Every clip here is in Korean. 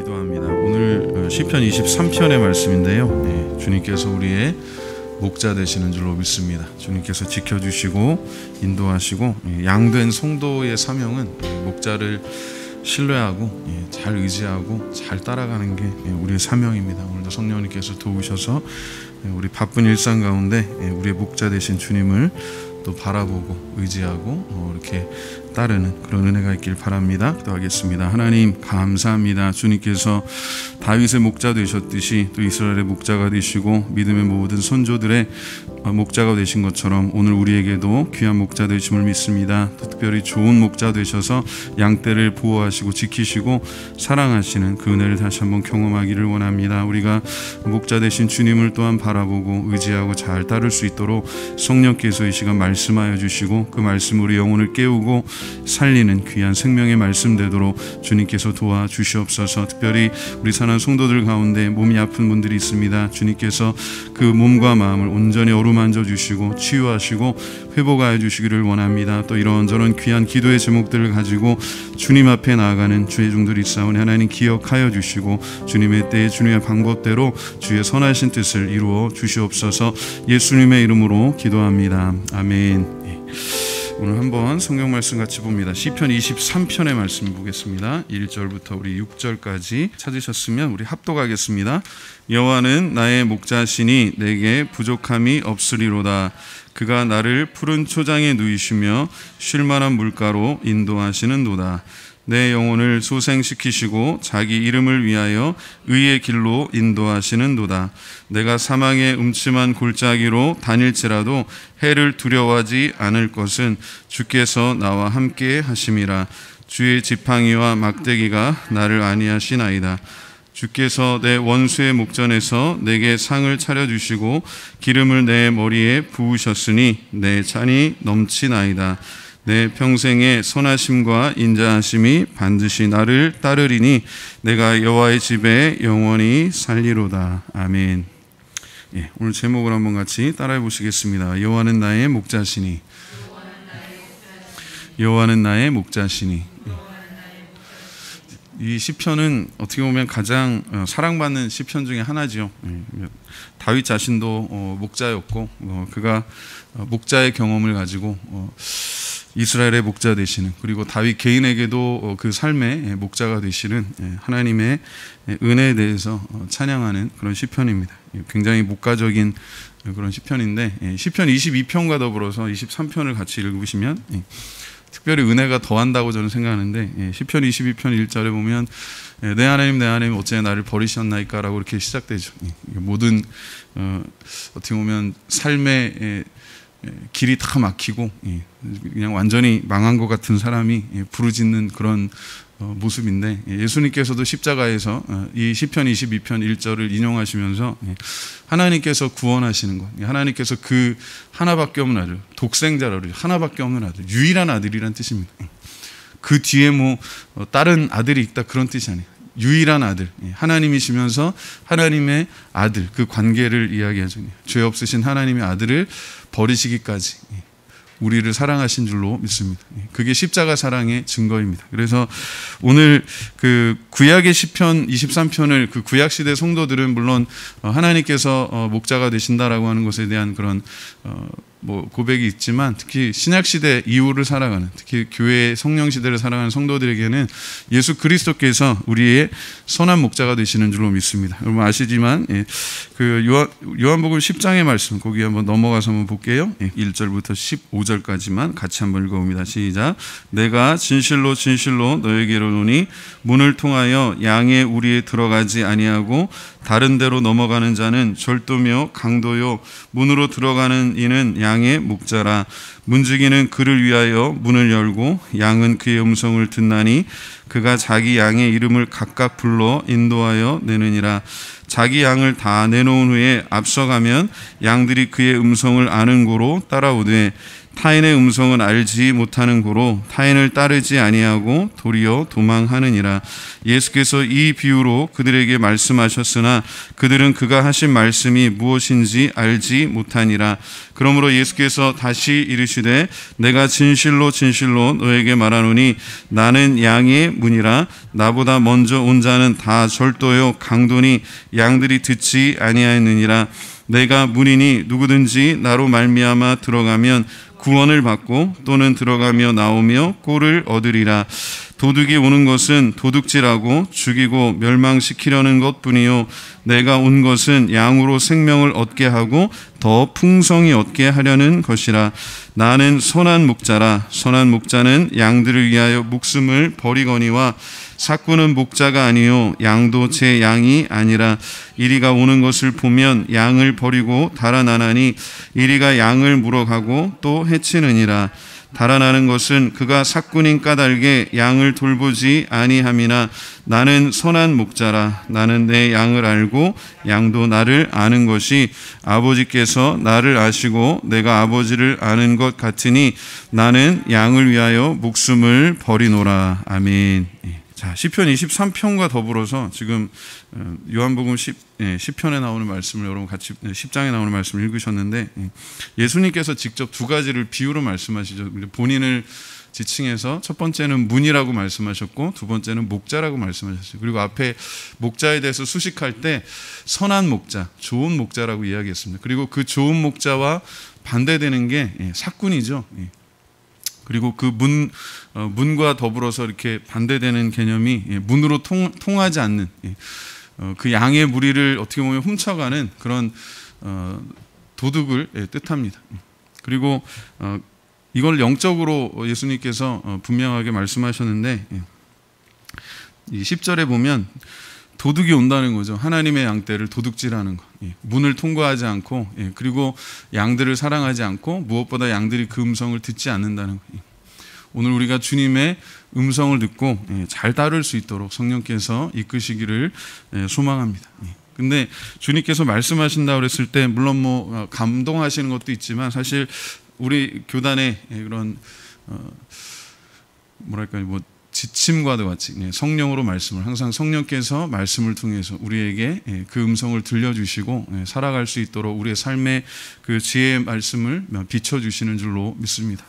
기도합니다. 오늘 시편 23편의 말씀인데요. 주님께서 우리의 목자 되시는 줄로 믿습니다. 주님께서 지켜주시고 인도하시고 양된 성도의 사명은 목자를 신뢰하고 잘 의지하고 잘 따라가는 게 우리의 사명입니다. 오늘도 성령님께서 도우셔서 우리 바쁜 일상 가운데 우리의 목자 되신 주님을 또 바라보고 의지하고 이렇게 따르는 그런 은혜가 있길 바랍니다. 기도하겠습니다. 하나님 감사합니다. 주님께서 다윗의 목자 되셨듯이 또 이스라엘의 목자가 되시고 믿음의 모든 선조들의 목자가 되신 것처럼 오늘 우리에게도 귀한 목자 되심을 믿습니다. 특별히 좋은 목자 되셔서 양떼를 보호하시고 지키시고 사랑하시는 그 은혜를 다시 한번 경험하기를 원합니다. 우리가 목자 되신 주님을 또한 바라보고 의지하고 잘 따를 수 있도록 성령께서 이 시간 말씀하여 주시고 그 말씀으로 영혼을 깨우고 살리는 귀한 생명의 말씀 되도록 주님께서 도와주시옵소서. 특별히 우리 사는 성도들 가운데 몸이 아픈 분들이 있습니다. 주님께서 그 몸과 마음을 온전히 어루만져 주시고 치유하시고 회복하여 주시기를 원합니다. 또 이런저런 귀한 기도의 제목들을 가지고 주님 앞에 나아가는 주의 종들이 있사오니 하나님 기억하여 주시고 주님의 때에 주님의 방법대로 주의 선하신 뜻을 이루어 주시옵소서. 예수님의 이름으로 기도합니다. 아멘. 오늘 한번 성경 말씀 같이 봅니다. 시편 23편의 말씀 보겠습니다. 1절부터 우리 6절까지 찾으셨으면 우리 합독하겠습니다. 여호와는 나의 목자시니 내게 부족함이 없으리로다. 그가 나를 푸른 초장에 누이시며 쉴만한 물가로 인도하시는도다. 내 영혼을 소생시키시고 자기 이름을 위하여 의의 길로 인도하시는도다. 내가 사망의 음침한 골짜기로 다닐지라도 해를 두려워하지 않을 것은 주께서 나와 함께 하심이라. 주의 지팡이와 막대기가 나를 안위하시나이다. 주께서 내 원수의 목전에서 내게 상을 차려주시고 기름을 내 머리에 부으셨으니 내 잔이 넘치나이다. 내 평생의 선하심과 인자하심이 반드시 나를 따르리니 내가 여호와의 집에 영원히 살리로다. 아멘. 오늘 제목을 한번 같이 따라해 보시겠습니다. 여호와는 나의 목자시니. 여호와는 나의 목자시니. 이 시편은 어떻게 보면 가장 사랑받는 시편 중에 하나죠. 다윗 자신도 목자였고 그가 목자의 경험을 가지고 이스라엘의 목자 되시는, 그리고 다윗 개인에게도 그 삶의 목자가 되시는 하나님의 은혜에 대해서 찬양하는 그런 시편입니다. 굉장히 목가적인 그런 시편인데 시편 22편과 더불어서 23편을 같이 읽으시면 특별히 은혜가 더한다고 저는 생각하는데 시편 22편 1절에 보면 내 하나님 어째 나를 버리셨나이까 라고 이렇게 시작되죠. 모든 어떻게 보면 삶의 길이 다 막히고 그냥 완전히 망한 것 같은 사람이 부르짖는 그런 모습인데 예수님께서도 십자가에서 이 시편 22편 1절을 인용하시면서 하나님께서 구원하시는 것, 하나님께서 그 하나밖에 없는 아들, 독생자라고 하나밖에 없는 아들, 유일한 아들이란 뜻입니다. 그 뒤에 뭐 다른 아들이 있다 그런 뜻이 아니에요. 유일한 아들, 하나님이시면서 하나님의 아들, 그 관계를 이야기하죠. 죄 없으신 하나님의 아들을 버리시기까지 우리를 사랑하신 줄로 믿습니다. 그게 십자가 사랑의 증거입니다. 그래서 오늘 그 구약의 시편 23편을 그 구약 시대 성도들은 물론 하나님께서 목자가 되신다라고 하는 것에 대한 그런 고백이 있지만 특히 신약 시대 이후를 살아가는, 특히 교회의 성령 시대를 살아가는 성도들에게는 예수 그리스도께서 우리의 선한 목자가 되시는 줄로 믿습니다. 여러분 아시지만 그 요한복음 10장의 말씀 거기 한번 넘어가서 한번 볼게요. 1절부터 15절까지만 같이 한번 읽어봅니다. 시작. 내가 진실로 진실로 너에게 이르노니 문을 통하여 양의 우리에 들어가지 아니하고 다른 데로 넘어가는 자는 절도며 강도요 문으로 들어가는 이는 양의 목자라. 문지기는 그를 위하여 문을 열고 양은 그의 음성을 듣나니 그가 자기 양의 이름을 각각 불러 인도하여 내느니라. 자기 양을 다 내놓은 후에 앞서가면 양들이 그의 음성을 아는 고로 따라오되 타인의 음성은 알지 못하는 고로 타인을 따르지 아니하고 도리어 도망하느니라. 예수께서 이 비유로 그들에게 말씀하셨으나 그들은 그가 하신 말씀이 무엇인지 알지 못하니라. 그러므로 예수께서 다시 이르시되 내가 진실로 진실로 너에게 말하노니 나는 양의 문이라. 나보다 먼저 온 자는 다 절도요 강도니 양들이 듣지 아니하였느니라. 내가 문이니 누구든지 나로 말미암아 들어가면 구원을 받고 또는 들어가며 나오며 꼴을 얻으리라. 도둑이 오는 것은 도둑질하고 죽이고 멸망시키려는 것뿐이요 내가 온 것은 양으로 생명을 얻게 하고 더 풍성히 얻게 하려는 것이라. 나는 선한 목자라. 선한 목자는 양들을 위하여 목숨을 버리거니와 삭구는 목자가 아니요 양도 제 양이 아니라. 이리가 오는 것을 보면 양을 버리고 달아나나니 이리가 양을 물어가고 또 해치느니라. 달아나는 것은 그가 삭군인 까닭에 양을 돌보지 아니함이나 나는 선한 목자라. 나는 내 양을 알고 양도 나를 아는 것이 아버지께서 나를 아시고 내가 아버지를 아는 것 같으니 나는 양을 위하여 목숨을 버리노라. 아멘. 자, 시편 23편과 더불어서 지금 요한복음 10편에 나오는 말씀을 여러분 같이 10장에 나오는 말씀을 읽으셨는데 예수님께서 직접 두 가지를 비유로 말씀하시죠. 본인을 지칭해서 첫 번째는 문이라고 말씀하셨고 두 번째는 목자라고 말씀하셨어요. 그리고 앞에 목자에 대해서 수식할 때 선한 목자, 좋은 목자라고 이야기했습니다. 그리고 그 좋은 목자와 반대되는 게 삭군이죠. 그리고 그 문과 더불어서 이렇게 반대되는 개념이 문으로 통하지 않는 그 양의 무리를 어떻게 보면 훔쳐가는 그런 도둑을 뜻합니다. 그리고 이걸 영적으로 예수님께서 분명하게 말씀하셨는데 이 10절에 보면 도둑이 온다는 거죠. 하나님의 양떼를 도둑질하는 것. 문을 통과하지 않고 그리고 양들을 사랑하지 않고 무엇보다 양들이 그 음성을 듣지 않는다는 것. 오늘 우리가 주님의 음성을 듣고 잘 따를 수 있도록 성령께서 이끄시기를 소망합니다. 근데 주님께서 말씀하신다고 그랬을 때 물론 뭐 감동하시는 것도 있지만 사실 우리 교단의 그런 뭐랄까요 뭐 지침과도 같이 성령으로 말씀을 항상 성령께서 말씀을 통해서 우리에게 그 음성을 들려주시고 살아갈 수 있도록 우리의 삶의 그 지혜의 말씀을 비춰주시는 줄로 믿습니다.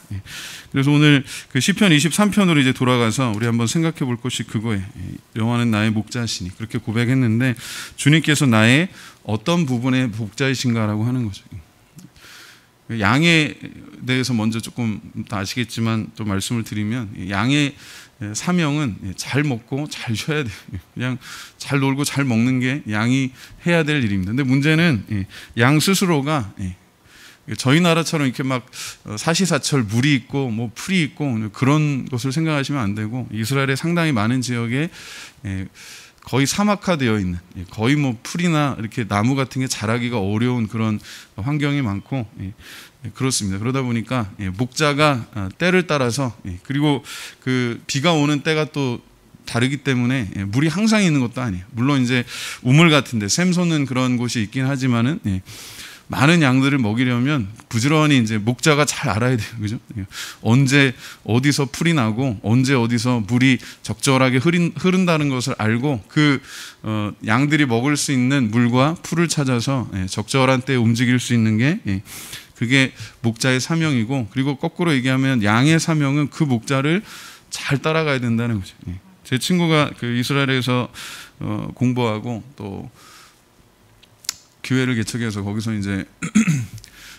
그래서 오늘 그 시편 23편으로 이제 돌아가서 우리 한번 생각해 볼 것이 그거예요. 여호와는 나의 목자시니 그렇게 고백했는데 주님께서 나의 어떤 부분의 목자이신가라고 하는 거죠. 양에 대해서 먼저 조금 다 아시겠지만 또 말씀을 드리면 양의 사명은 잘 먹고 잘 쉬어야 돼요. 그냥 잘 놀고 잘 먹는 게 양이 해야 될 일입니다. 근데 문제는 양 스스로가 저희 나라처럼 이렇게 막 사시사철 물이 있고 뭐 풀이 있고 그런 것을 생각하시면 안 되고 이스라엘의 상당히 많은 지역에 거의 사막화되어 있는 거의 뭐 풀이나 이렇게 나무 같은 게 자라기가 어려운 그런 환경이 많고 그렇습니다. 그러다 보니까 목자가 때를 따라서 그리고 그 비가 오는 때가 또 다르기 때문에 물이 항상 있는 것도 아니에요. 물론 이제 우물 같은데 샘 솟는 그런 곳이 있긴 하지만은 많은 양들을 먹이려면 부지런히 이제 목자가 잘 알아야 돼요. 그죠? 언제 어디서 풀이 나고 언제 어디서 물이 적절하게 흐른다는 것을 알고 그 양들이 먹을 수 있는 물과 풀을 찾아서 적절한 때에 움직일 수 있는 게 그게 목자의 사명이고 그리고 거꾸로 얘기하면 양의 사명은 그 목자를 잘 따라가야 된다는 거죠. 제 친구가 그 이스라엘에서 공부하고 또 교회를 개척해서 거기서 이제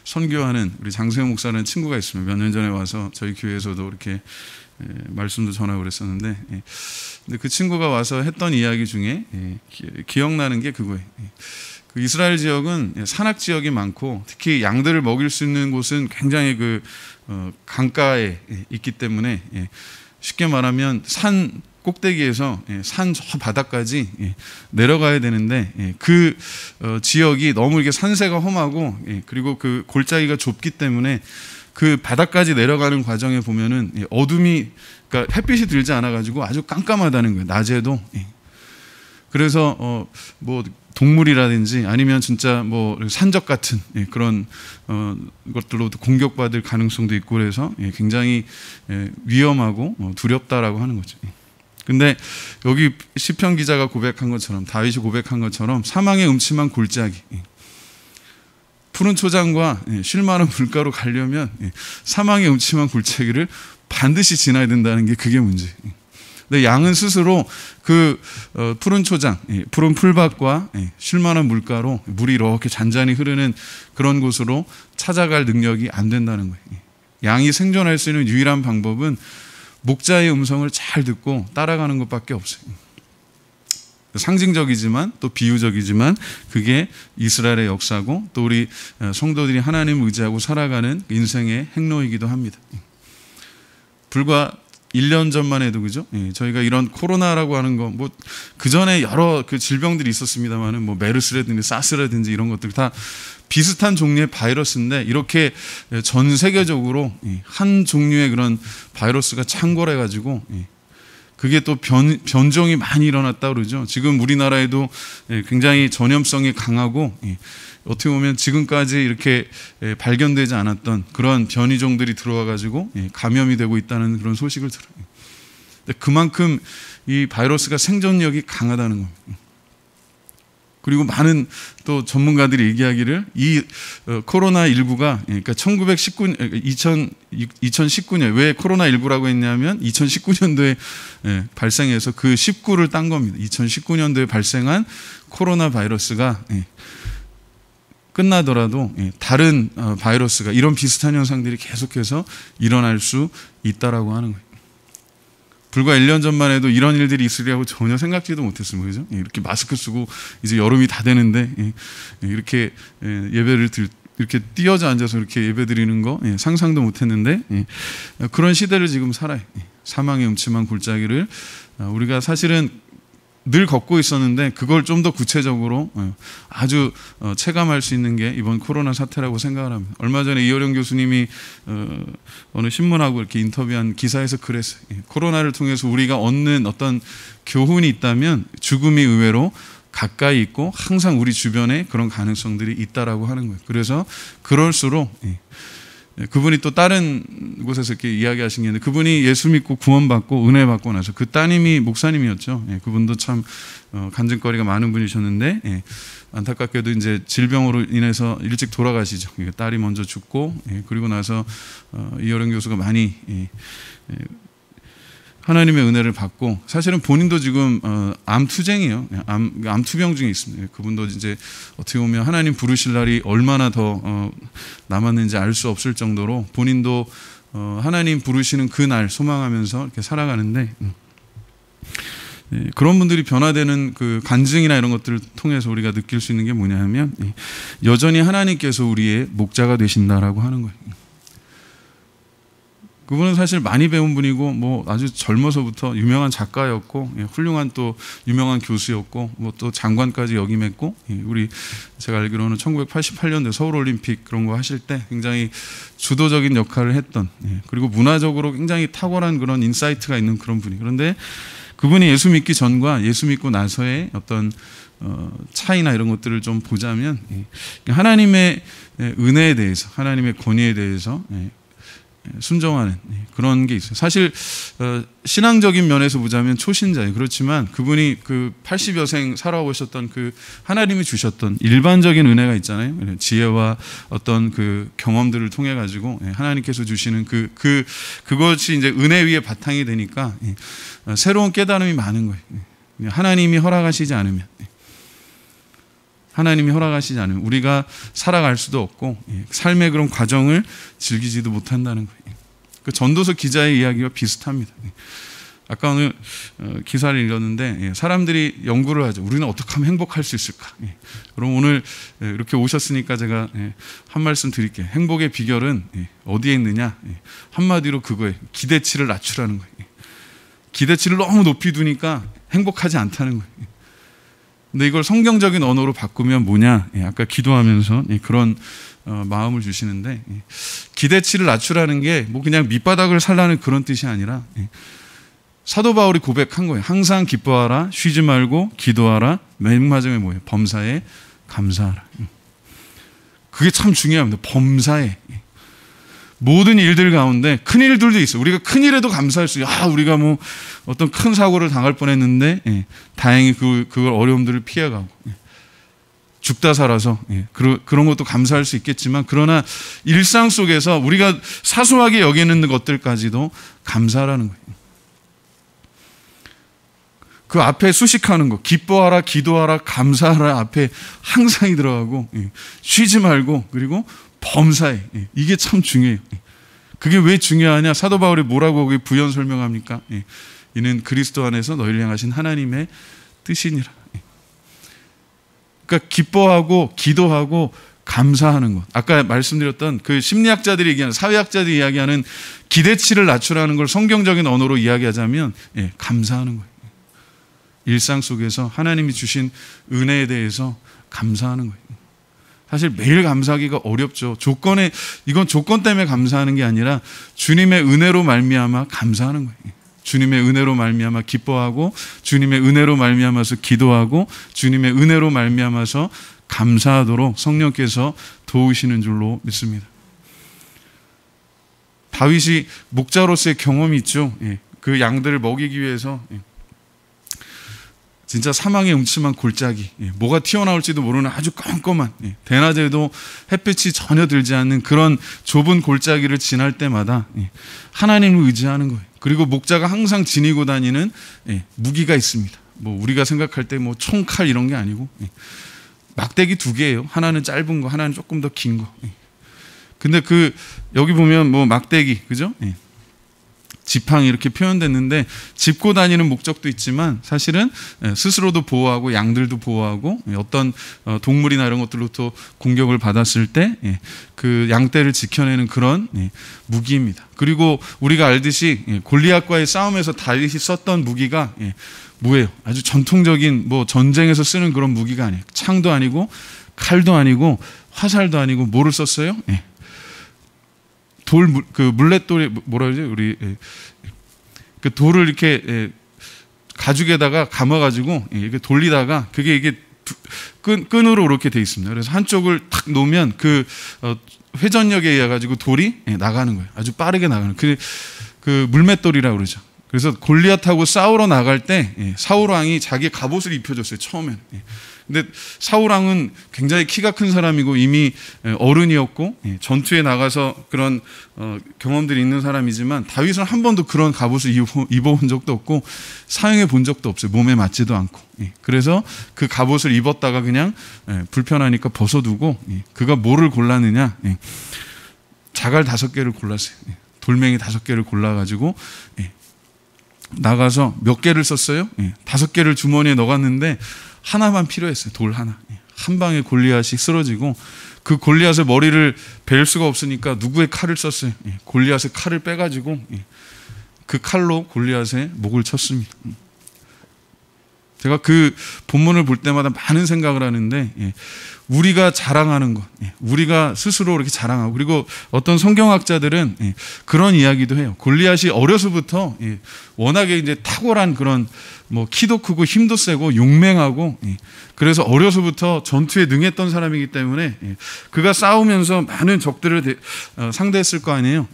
선교하는 우리 장세영 목사라는 친구가 있습니다. 몇 년 전에 와서 저희 교회에서도 이렇게 말씀도 전하고 그랬었는데 근데 그 친구가 와서 했던 이야기 중에 기억나는 게 그거예요. 그 이스라엘 지역은 산악 지역이 많고 특히 양들을 먹일 수 있는 곳은 굉장히 그 강가에 있기 때문에 쉽게 말하면 산 꼭대기에서 산 저 바닥까지 내려가야 되는데 그 지역이 너무 이렇게 산세가 험하고 그리고 그 골짜기가 좁기 때문에 그 바닥까지 내려가는 과정에 보면은 어둠이 그러니까 햇빛이 들지 않아 가지고 아주 깜깜하다는 거예요. 낮에도. 그래서 뭐 동물이라든지 아니면 진짜 뭐 산적 같은 그런 것들로도 공격받을 가능성도 있고 그래서 굉장히 위험하고 두렵다라고 하는 거죠. 근데 여기 시편 기자가 고백한 것처럼, 다윗이 고백한 것처럼 사망의 음침한 골짜기, 푸른 초장과 쉴만한 물가로 가려면 사망의 음침한 골짜기를 반드시 지나야 된다는 게 그게 문제예요. 근데 양은 스스로 그 푸른 초장, 푸른 풀밭과 쉴만한 물가로 물이 이렇게 잔잔히 흐르는 그런 곳으로 찾아갈 능력이 안 된다는 거예요. 양이 생존할 수 있는 유일한 방법은 목자의 음성을 잘 듣고 따라가는 것밖에 없어요. 상징적이지만 또 비유적이지만 그게 이스라엘의 역사고 또 우리 성도들이 하나님을 의지하고 살아가는 인생의 행로이기도 합니다. 불과 1년 전만 해도 그죠? 저희가 이런 코로나라고 하는 거 뭐 그 전에 여러 그 질병들이 있었습니다만은 뭐 메르스라든지 사스라든지 이런 것들 다 비슷한 종류의 바이러스인데 이렇게 전 세계적으로 한 종류의 그런 바이러스가 창궐해가지고 그게 또 변종이 많이 일어났다 그러죠. 지금 우리나라에도 굉장히 전염성이 강하고 어떻게 보면 지금까지 이렇게 발견되지 않았던 그런 변이종들이 들어와가지고 감염이 되고 있다는 그런 소식을 들어요. 근데 그만큼 이 바이러스가 생존력이 강하다는 겁니다. 그리고 많은 또 전문가들이 얘기하기를 이 코로나19가 그러니까 2019년 왜 코로나19라고 했냐면 2019년도에 발생해서 그 19를 딴 겁니다. 2019년도에 발생한 코로나 바이러스가 끝나더라도 다른 바이러스가 이런 비슷한 현상들이 계속해서 일어날 수 있다라고 하는 거예요. 불과 1년 전만 해도 이런 일들이 있으리라고 전혀 생각지도 못했습니다. 그죠? 이렇게 마스크 쓰고 이제 여름이 다 되는데 이렇게 예배를 이렇게 뛰어져 앉아서 이렇게 예배 드리는 거 상상도 못했는데 그런 시대를 지금 살아요. 사망의 음침한 골짜기를 우리가 사실은 늘 걷고 있었는데 그걸 좀 더 구체적으로 아주 체감할 수 있는 게 이번 코로나 사태라고 생각을 합니다. 얼마 전에 이효령 교수님이 어느 신문하고 이렇게 인터뷰한 기사에서 그랬어요. 코로나를 통해서 우리가 얻는 어떤 교훈이 있다면 죽음이 의외로 가까이 있고 항상 우리 주변에 그런 가능성들이 있다라고 하는 거예요. 그래서 그럴수록 그분이 또 다른 곳에서 이렇게 이야기하신 게 있는데 그분이 예수 믿고 구원받고 은혜 받고 나서 그 따님이 목사님이었죠. 그분도 참 간증거리가 많은 분이셨는데 안타깝게도 이제 질병으로 인해서 일찍 돌아가시죠. 딸이 먼저 죽고 그리고 나서 이효령 교수가 많이 하나님의 은혜를 받고 사실은 본인도 지금 암투쟁이에요. 암투병 중에 있습니다. 그분도 이제 어떻게 보면 하나님 부르실 날이 얼마나 더 남았는지 알 수 없을 정도로 본인도 하나님 부르시는 그 날 소망하면서 이렇게 살아가는데 그런 분들이 변화되는 그 간증이나 이런 것들을 통해서 우리가 느낄 수 있는 게 뭐냐 하면 여전히 하나님께서 우리의 목자가 되신다라고 하는 거예요. 그분은 사실 많이 배운 분이고 뭐 아주 젊어서부터 유명한 작가였고 훌륭한 또 유명한 교수였고 뭐 또 장관까지 역임했고 우리 제가 알기로는 1988년도 서울올림픽 그런 거 하실 때 굉장히 주도적인 역할을 했던 그리고 문화적으로 굉장히 탁월한 그런 인사이트가 있는 그런 분이 그런데 그분이 예수 믿기 전과 예수 믿고 나서의 어떤 차이나 이런 것들을 좀 보자면 하나님의 은혜에 대해서 하나님의 권위에 대해서 순종하는 그런 게 있어요. 사실 신앙적인 면에서 보자면 초신자예요. 그렇지만 그분이 그 80여 생 살아오셨던 그 하나님이 주셨던 일반적인 은혜가 있잖아요. 지혜와 어떤 그 경험들을 통해 가지고 하나님께서 주시는 그것이 이제 은혜 위에 바탕이 되니까 새로운 깨달음이 많은 거예요. 하나님이 허락하시지 않으면 우리가 살아갈 수도 없고 삶의 그런 과정을 즐기지도 못한다는 거예요. 그 전도서 기자의 이야기와 비슷합니다. 아까 오늘 기사를 읽었는데 사람들이 연구를 하죠. 우리는 어떻게 하면 행복할 수 있을까? 그럼 오늘 이렇게 오셨으니까 제가 한 말씀 드릴게요. 행복의 비결은 어디에 있느냐? 한마디로 그거예요. 기대치를 낮추라는 거예요. 기대치를 너무 높이 두니까 행복하지 않다는 거예요. 근데 이걸 성경적인 언어로 바꾸면 뭐냐? 아까 기도하면서 그런 마음을 사도 바울이 고백한 거예요. 항상 기뻐하라, 쉬지 말고 기도하라, 맨 마지막에 뭐예요? 범사에 감사하라. 그게 참 중요합니다. 범사에. 모든 일들 가운데 큰 일들도 있어요. 우리가 큰 일에도 감사할 수 있어요. 우리가 뭐 어떤 큰 사고를 당할 뻔했는데 다행히 그걸 어려움들을 피해가고 죽다 살아서 그런 것도 감사할 수 있겠지만, 그러나 일상 속에서 우리가 사소하게 여기는 것들까지도 감사하라는 거예요. 그 앞에 수식하는 거, 기뻐하라, 기도하라, 감사하라 앞에 항상이 들어가고, 쉬지 말고, 그리고 범사에. 이게 참 중요해요. 그게 왜 중요하냐? 사도 바울이 뭐라고 거기 부연 설명합니까? 이는 그리스도 안에서 너희를 향하신 하나님의 뜻이니라. 그러니까 기뻐하고 기도하고 감사하는 것. 아까 말씀드렸던 그 심리학자들이 얘기하는, 사회학자들이 이야기하는 기대치를 낮추라는 걸 성경적인 언어로 이야기하자면 감사하는 거예요. 일상 속에서 하나님이 주신 은혜에 대해서 감사하는 거예요. 사실 매일 감사하기가 어렵죠. 이건 조건 때문에 감사하는 게 아니라 주님의 은혜로 말미암아 감사하는 거예요. 주님의 은혜로 말미암아 기뻐하고, 주님의 은혜로 말미암아서 기도하고, 주님의 은혜로 말미암아서 감사하도록 성령께서 도우시는 줄로 믿습니다. 다윗이 목자로서의 경험이 있죠. 그 양들을 먹이기 위해서 진짜 사망의 음침한 골짜기, 뭐가 튀어나올지도 모르는 아주 껌껌한, 대낮에도 햇빛이 전혀 들지 않는 그런 좁은 골짜기를 지날 때마다 하나님을 의지하는 거예요. 그리고 목자가 항상 지니고 다니는 무기가 있습니다. 뭐 우리가 생각할 때 뭐 총칼 이런 게 아니고 막대기 2개예요. 하나는 짧은 거, 하나는 조금 더 긴 거. 근데 여기 보면 뭐 막대기, 그죠? 지팡이 이렇게 표현됐는데, 짚고 다니는 목적도 있지만 사실은 스스로도 보호하고 양들도 보호하고 어떤 동물이나 이런 것들로부터 공격을 받았을 때 그 양떼를 지켜내는 그런 무기입니다. 그리고 우리가 알듯이 골리앗과의 싸움에서 다윗이 썼던 무기가 뭐예요? 아주 전통적인 뭐 전쟁에서 쓰는 그런 무기가 아니에요. 창도 아니고 칼도 아니고 화살도 아니고 뭐를 썼어요? 물렛돌이 뭐라 그러지? 우리 그 돌을 이렇게 가죽에다가 감아가지고 이렇게 돌리다가 그게 이게 끈으로 이렇게 돼 있습니다. 그래서 한쪽을 탁 놓으면 그 회전력에 의해 가지고 돌이 나가는 거예요. 아주 빠르게 나가는 그 물맷돌이라고 그러죠. 그래서 골리앗하고 싸우러 나갈 때 사울 왕이 자기 갑옷을 입혀줬어요. 처음엔. 근데 사울 왕은 굉장히 키가 큰 사람이고 이미 어른이었고 전투에 나가서 그런 경험들이 있는 사람이지만, 다윗은 한 번도 그런 갑옷을 입어본 적도 없고 사용해 본 적도 없어요. 몸에 맞지도 않고. 그래서 그 갑옷을 입었다가 그냥 불편하니까 벗어두고, 그가 뭐를 골랐느냐? 자갈 5개를 골랐어요. 돌멩이 5개를 골라가지고 나가서 몇 개를 썼어요? 5개를 주머니에 넣어갔는데 하나만 필요했어요. 돌 하나. 한 방에 골리앗이 쓰러지고, 그 골리앗의 머리를 벨 수가 없으니까 누구의 칼을 썼어요? 골리앗의 칼을 빼가지고 그 칼로 골리앗의 목을 쳤습니다. 제가 그 본문을 볼 때마다 많은 생각을 하는데, 우리가 자랑하는 것, 우리가 스스로 이렇게 자랑하고, 그리고 어떤 성경학자들은 그런 이야기도 해요. 골리앗이 어려서부터 워낙에 이제 탁월한 그런 뭐 키도 크고 힘도 세고 용맹하고, 그래서 어려서부터 전투에 능했던 사람이기 때문에 그가 싸우면서 많은 적들을 상대했을 거 아니에요.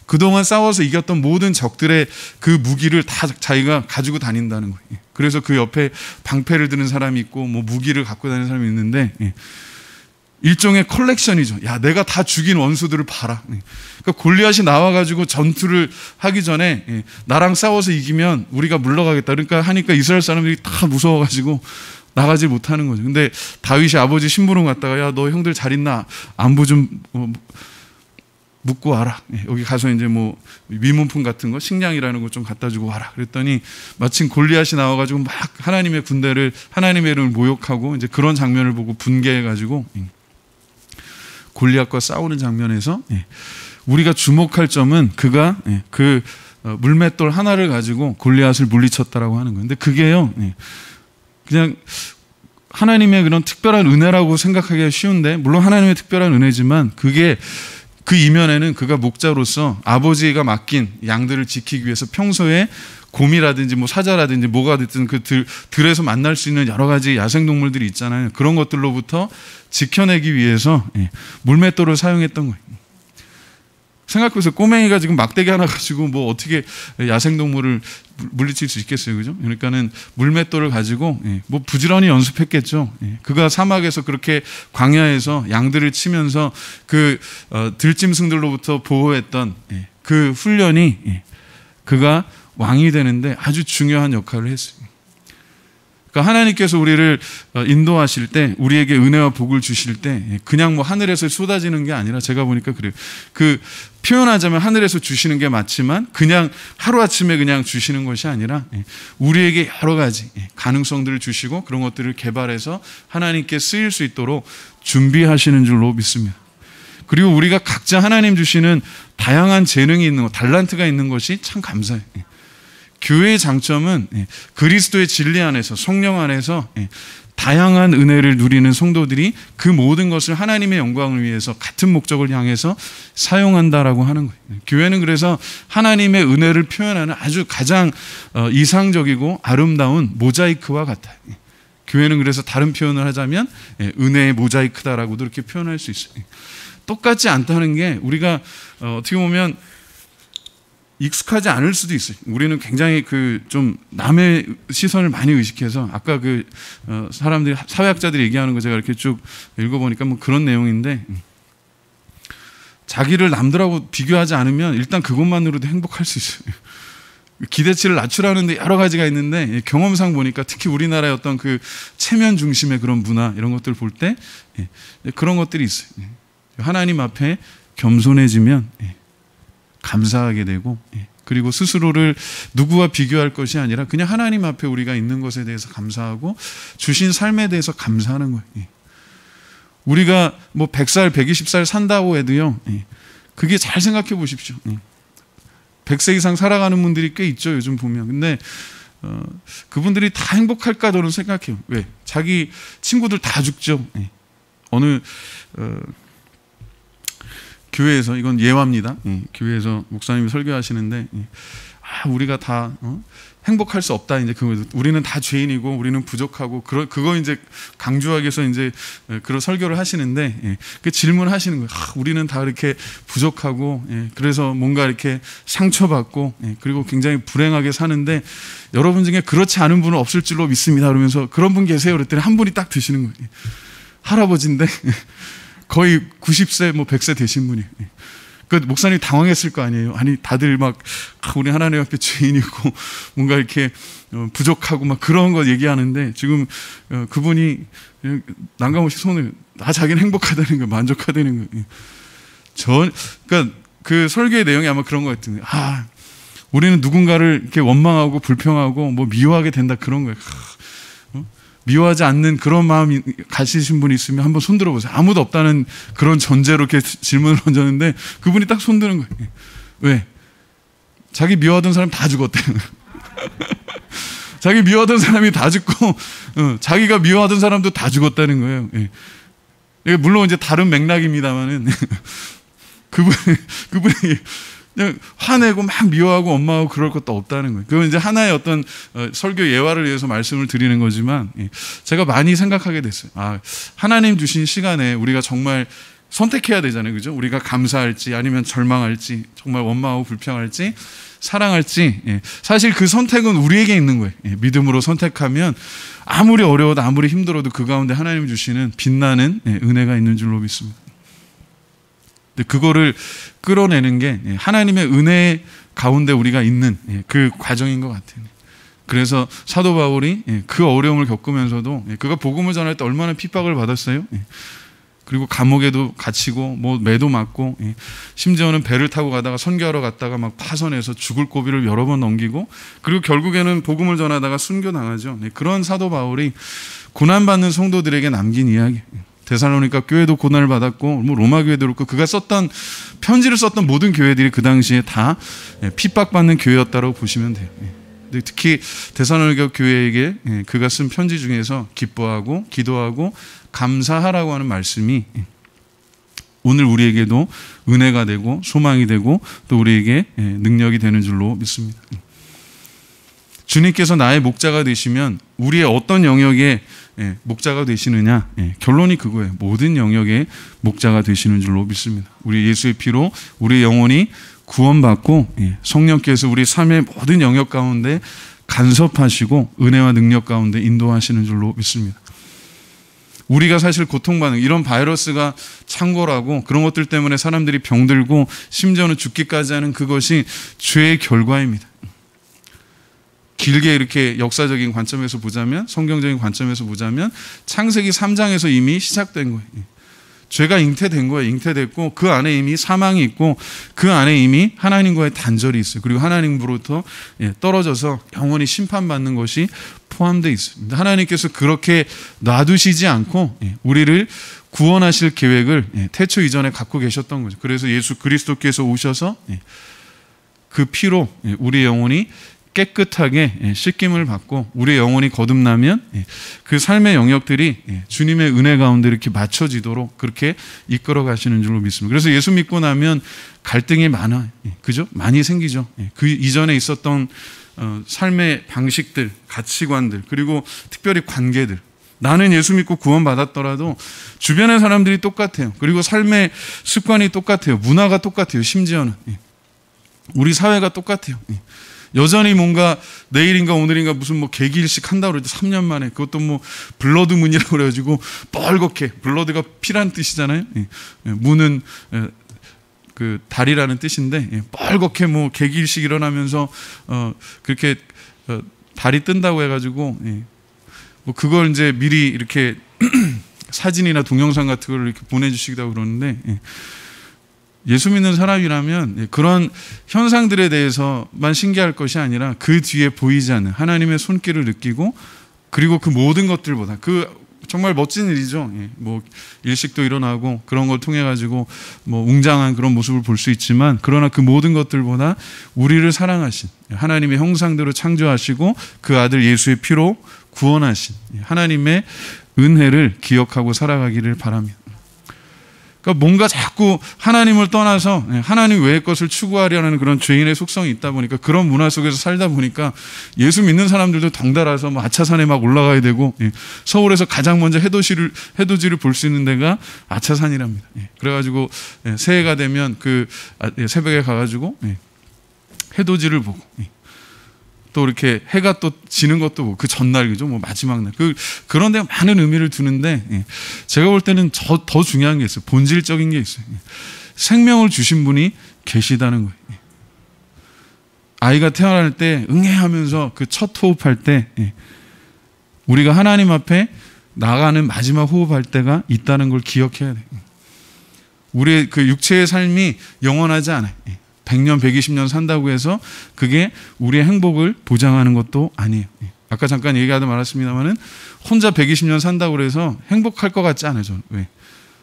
그동안 싸워서 이겼던 모든 적들의 그 무기를 다 자기가 가지고 다닌다는 거예요. 그래서 그 옆에 방패를 드는 사람이 있고 뭐 무기를 갖고 다니는 사람이 있는데, 일종의 컬렉션이죠. 야, 내가 다 죽인 원수들을 봐라. 그러니까 골리앗이 나와가지고 전투를 하기 전에 나랑 싸워서 이기면 우리가 물러가겠다. 그러니까 하니까 이스라엘 사람들이 다 무서워가지고 나가지 못하는 거죠. 근데 다윗이 아버지 심부름 갔다가, 야, 너 형들 잘 있나? 안부 좀 묻고 와라. 여기 가서 이제 뭐 위문품 같은 거, 식량이라는 거 좀 갖다 주고 와라. 그랬더니 마침 골리앗이 나와가지고 막 하나님의 군대를, 하나님의 이름을 모욕하고 이제 그런 장면을 보고 분개해가지고 골리앗과 싸우는 장면에서 우리가 주목할 점은 그가 그 물맷돌 하나를 가지고 골리앗을 물리쳤다라고 하는 거예요. 근데 그게요, 그냥 하나님의 그런 특별한 은혜라고 생각하기가 쉬운데, 물론 하나님의 특별한 은혜지만, 그게 그 이면에는 그가 목자로서 아버지가 맡긴 양들을 지키기 위해서 평소에 곰이라든지 뭐 사자라든지 뭐가 됐든 그 들에서 만날 수 있는 여러 가지 야생동물들이 있잖아요. 그런 것들로부터 지켜내기 위해서 물맷돌을 사용했던 거예요. 생각해보세요. 꼬맹이가 지금 막대기 하나 가지고 뭐 어떻게 야생동물을 물리칠 수 있겠어요, 그죠? 그러니까는 물맷돌을 가지고 뭐 부지런히 연습했겠죠. 그가 사막에서 그렇게 광야에서 양들을 치면서 그 들짐승들로부터 보호했던 그 훈련이 그가 왕이 되는데 아주 중요한 역할을 했어요. 그러니까 하나님께서 우리를 인도하실 때, 우리에게 은혜와 복을 주실 때 그냥 뭐 하늘에서 쏟아지는 게 아니라, 제가 보니까 그래요. 그 표현하자면 하늘에서 주시는 게 맞지만 그냥 하루아침에 그냥 주시는 것이 아니라 우리에게 여러 가지 가능성들을 주시고 그런 것들을 개발해서 하나님께 쓰일 수 있도록 준비하시는 줄로 믿습니다. 그리고 우리가 각자 하나님 주시는 다양한 재능이 있는 것, 달란트가 있는 것이 참 감사해요. 교회의 장점은 그리스도의 진리 안에서, 성령 안에서 다양한 은혜를 누리는 성도들이 그 모든 것을 하나님의 영광을 위해서 같은 목적을 향해서 사용한다라고 하는 거예요. 교회는 그래서 하나님의 은혜를 표현하는 아주 가장 이상적이고 아름다운 모자이크와 같아요. 교회는 그래서 다른 표현을 하자면 은혜의 모자이크다라고도 이렇게 표현할 수 있어요. 똑같지 않다는 게 우리가 어떻게 보면 익숙하지 않을 수도 있어요. 우리는 굉장히 좀 남의 시선을 많이 의식해서, 아까 사람들이, 사회학자들이 얘기하는 거 제가 이렇게 쭉 읽어보니까 뭐 그런 내용인데, 자기를 남들하고 비교하지 않으면 일단 그것만으로도 행복할 수 있어요. 기대치를 낮추라는데 여러 가지가 있는데, 경험상 보니까 특히 우리나라의 어떤 그 체면 중심의 그런 문화, 이런 것들을 볼 때 그런 것들이 있어요. 하나님 앞에 겸손해지면 감사하게 되고, 그리고 스스로를 누구와 비교할 것이 아니라 그냥 하나님 앞에 우리가 있는 것에 대해서 감사하고 주신 삶에 대해서 감사하는 거예요. 우리가 뭐 100살, 120살 산다고 해도요, 그게 잘 생각해 보십시오. 100세 이상 살아가는 분들이 꽤 있죠, 요즘 보면. 근데 그분들이 다 행복할까 저는 생각해요. 왜? 자기 친구들 다 죽죠. 어느 교회에서, 이건 예화입니다. 교회에서 목사님이 설교하시는데, 우리가 다 행복할 수 없다. 이제 우리는 다 죄인이고 우리는 부족하고 그거 이제 강조하기 위해서 이제 그런 설교를 하시는데, 그 질문하시는 거예요. 우리는 다 이렇게 부족하고 그래서 뭔가 이렇게 상처받고 그리고 굉장히 불행하게 사는데 여러분 중에 그렇지 않은 분은 없을 줄로 믿습니다. 그러면서 그런 분 계세요? 그랬더니 한 분이 딱 드시는 거예요. 할아버지인데 거의 90세, 뭐 100세 되신 분이에요. 그 목사님 당황했을 거 아니에요. 아니, 다들 막 우리 하나님 앞에 죄인이고 뭔가 이렇게 부족하고 막 그런 거 얘기하는데, 지금 그분이 난감없이 손을, 자기는 행복하다는 거예요. 만족하다는 거예요. 그러니까 그 설교의 내용이 아마 그런 것 같은 거예요. 우리는 누군가를 이렇게 원망하고 불평하고 뭐 미워하게 된다, 그런 거예요. 미워하지 않는 그런 마음이 가지신 분이 있으면 한번 손 들어보세요. 아무도 없다는 그런 전제로 이렇게 질문을 던졌는데 그분이 딱 손 드는 거예요. 왜? 자기 미워하던 사람 다 죽었대요. 자기 미워하던 사람이 다 죽고 자기가 미워하던 사람도 다 죽었다는 거예요. 물론 이제 다른 맥락입니다만은 그분이 그냥 화내고 막 미워하고 원망하고 그럴 것도 없다는 거예요. 그건 이제 하나의 어떤 설교 예화를 위해서 말씀을 드리는 거지만, 제가 많이 생각하게 됐어요. 하나님 주신 시간에 우리가 정말 선택해야 되잖아요, 그죠? 우리가 감사할지 아니면 절망할지, 정말 원망하고 불평할지 사랑할지. 사실 그 선택은 우리에게 있는 거예요. 믿음으로 선택하면 아무리 어려워도 아무리 힘들어도 그 가운데 하나님 주시는 빛나는 은혜가 있는 줄로 믿습니다. 근데 그거를 끌어내는 게 하나님의 은혜 가운데 우리가 있는 그 과정인 것 같아요. 그래서 사도 바울이 그 어려움을 겪으면서도, 그가 복음을 전할 때 얼마나 핍박을 받았어요. 그리고 감옥에도 갇히고 뭐 매도 맞고, 심지어는 배를 타고 가다가 선교하러 갔다가 막 파선해서 죽을 고비를 여러 번 넘기고, 그리고 결국에는 복음을 전하다가 순교당하죠. 그런 사도 바울이 고난받는 성도들에게 남긴 이야기. 데살로니가 교회도 고난을 받았고, 뭐 로마 교회도 그렇고, 그가 편지를 썼던 모든 교회들이 그 당시에 다 핍박받는 교회였다고 보시면 돼요. 특히 데살로니가 교회에게 그가 쓴 편지 중에서 기뻐하고 기도하고 감사하라고 하는 말씀이 오늘 우리에게도 은혜가 되고 소망이 되고 또 우리에게 능력이 되는 줄로 믿습니다. 주님께서 나의 목자가 되시면 우리의 어떤 영역에 목자가 되시느냐? 결론이 그거예요. 모든 영역에 목자가 되시는 줄로 믿습니다. 우리 예수의 피로 우리의 영혼이 구원받고 성령께서 우리 삶의 모든 영역 가운데 간섭하시고 은혜와 능력 가운데 인도하시는 줄로 믿습니다. 우리가 사실 고통받는 이런 바이러스가 창궐하고 그런 것들 때문에 사람들이 병들고 심지어는 죽기까지 하는 그것이 죄의 결과입니다. 길게 이렇게 역사적인 관점에서 보자면, 성경적인 관점에서 보자면 창세기 3장에서 이미 시작된 거예요. 죄가 잉태된 거예요. 잉태됐고 그 안에 이미 사망이 있고 그 안에 이미 하나님과의 단절이 있어요. 그리고 하나님으로부터 떨어져서 영원히 심판받는 것이 포함되어 있습니다. 하나님께서 그렇게 놔두시지 않고 우리를 구원하실 계획을 태초 이전에 갖고 계셨던 거죠. 그래서 예수 그리스도께서 오셔서 그 피로 우리의 영혼이 깨끗하게 씻김을 받고 우리의 영혼이 거듭나면 그 삶의 영역들이 주님의 은혜 가운데 이렇게 맞춰지도록 그렇게 이끌어 가시는 줄로 믿습니다. 그래서 예수 믿고 나면 갈등이 많아요. 그죠? 많이 생기죠. 그 이전에 있었던 삶의 방식들, 가치관들, 그리고 특별히 관계들. 나는 예수 믿고 구원받았더라도 주변의 사람들이 똑같아요. 그리고 삶의 습관이 똑같아요. 문화가 똑같아요. 심지어는 우리 사회가 똑같아요. 여전히 뭔가 내일인가 오늘인가 무슨 뭐 개기일식 한다고 그러죠. 3년 만에. 그것도 뭐 블러드문이라고 그래가지고 뻘겋게, 블러드가 피란 뜻이잖아요. 문은 그 달이라는 뜻인데 뻘겋게 뭐 개기일식 일어나면서 그렇게 달이 뜬다고 해가지고 뭐 그걸 이제 미리 이렇게 사진이나 동영상 같은 걸 이렇게 보내주시기도 그러는데 예수 믿는 사람이라면 그런 현상들에 대해서만 신기할 것이 아니라 그 뒤에 보이지 않는 하나님의 손길을 느끼고 그리고 그 모든 것들보다 그 정말 멋진 일이죠. 뭐 일식도 일어나고 그런 걸 통해 가지고 뭐 웅장한 그런 모습을 볼 수 있지만 그러나 그 모든 것들보다 우리를 사랑하신 하나님의 형상대로 창조하시고 그 아들 예수의 피로 구원하신 하나님의 은혜를 기억하고 살아가기를 바랍니다. 그러니까 뭔가 자꾸 하나님을 떠나서 하나님 외의 것을 추구하려는 그런 죄인의 속성이 있다 보니까 그런 문화 속에서 살다 보니까 예수 믿는 사람들도 덩달아서 뭐 아차산에 막 올라가야 되고 서울에서 가장 먼저 해돋이를 볼 수 있는 데가 아차산이랍니다. 그래가지고 새해가 되면 그 새벽에 가가지고 해돋이를 보고 또 이렇게 해가 또 지는 것도 뭐 그 전날 그죠? 뭐 마지막 날 그런 데 많은 의미를 두는데 제가 볼 때는 더 중요한 게 있어요. 본질적인 게 있어요. 생명을 주신 분이 계시다는 거예요. 아이가 태어날 때 응애하면서 그 첫 호흡할 때 우리가 하나님 앞에 나가는 마지막 호흡할 때가 있다는 걸 기억해야 돼요. 우리의 그 육체의 삶이 영원하지 않아요. 100년, 120년 산다고 해서 그게 우리의 행복을 보장하는 것도 아니에요. 아까 잠깐 얘기하다 말았습니다만은 혼자 120년 산다고 해서 행복할 것 같지 않아요. 저는. 왜?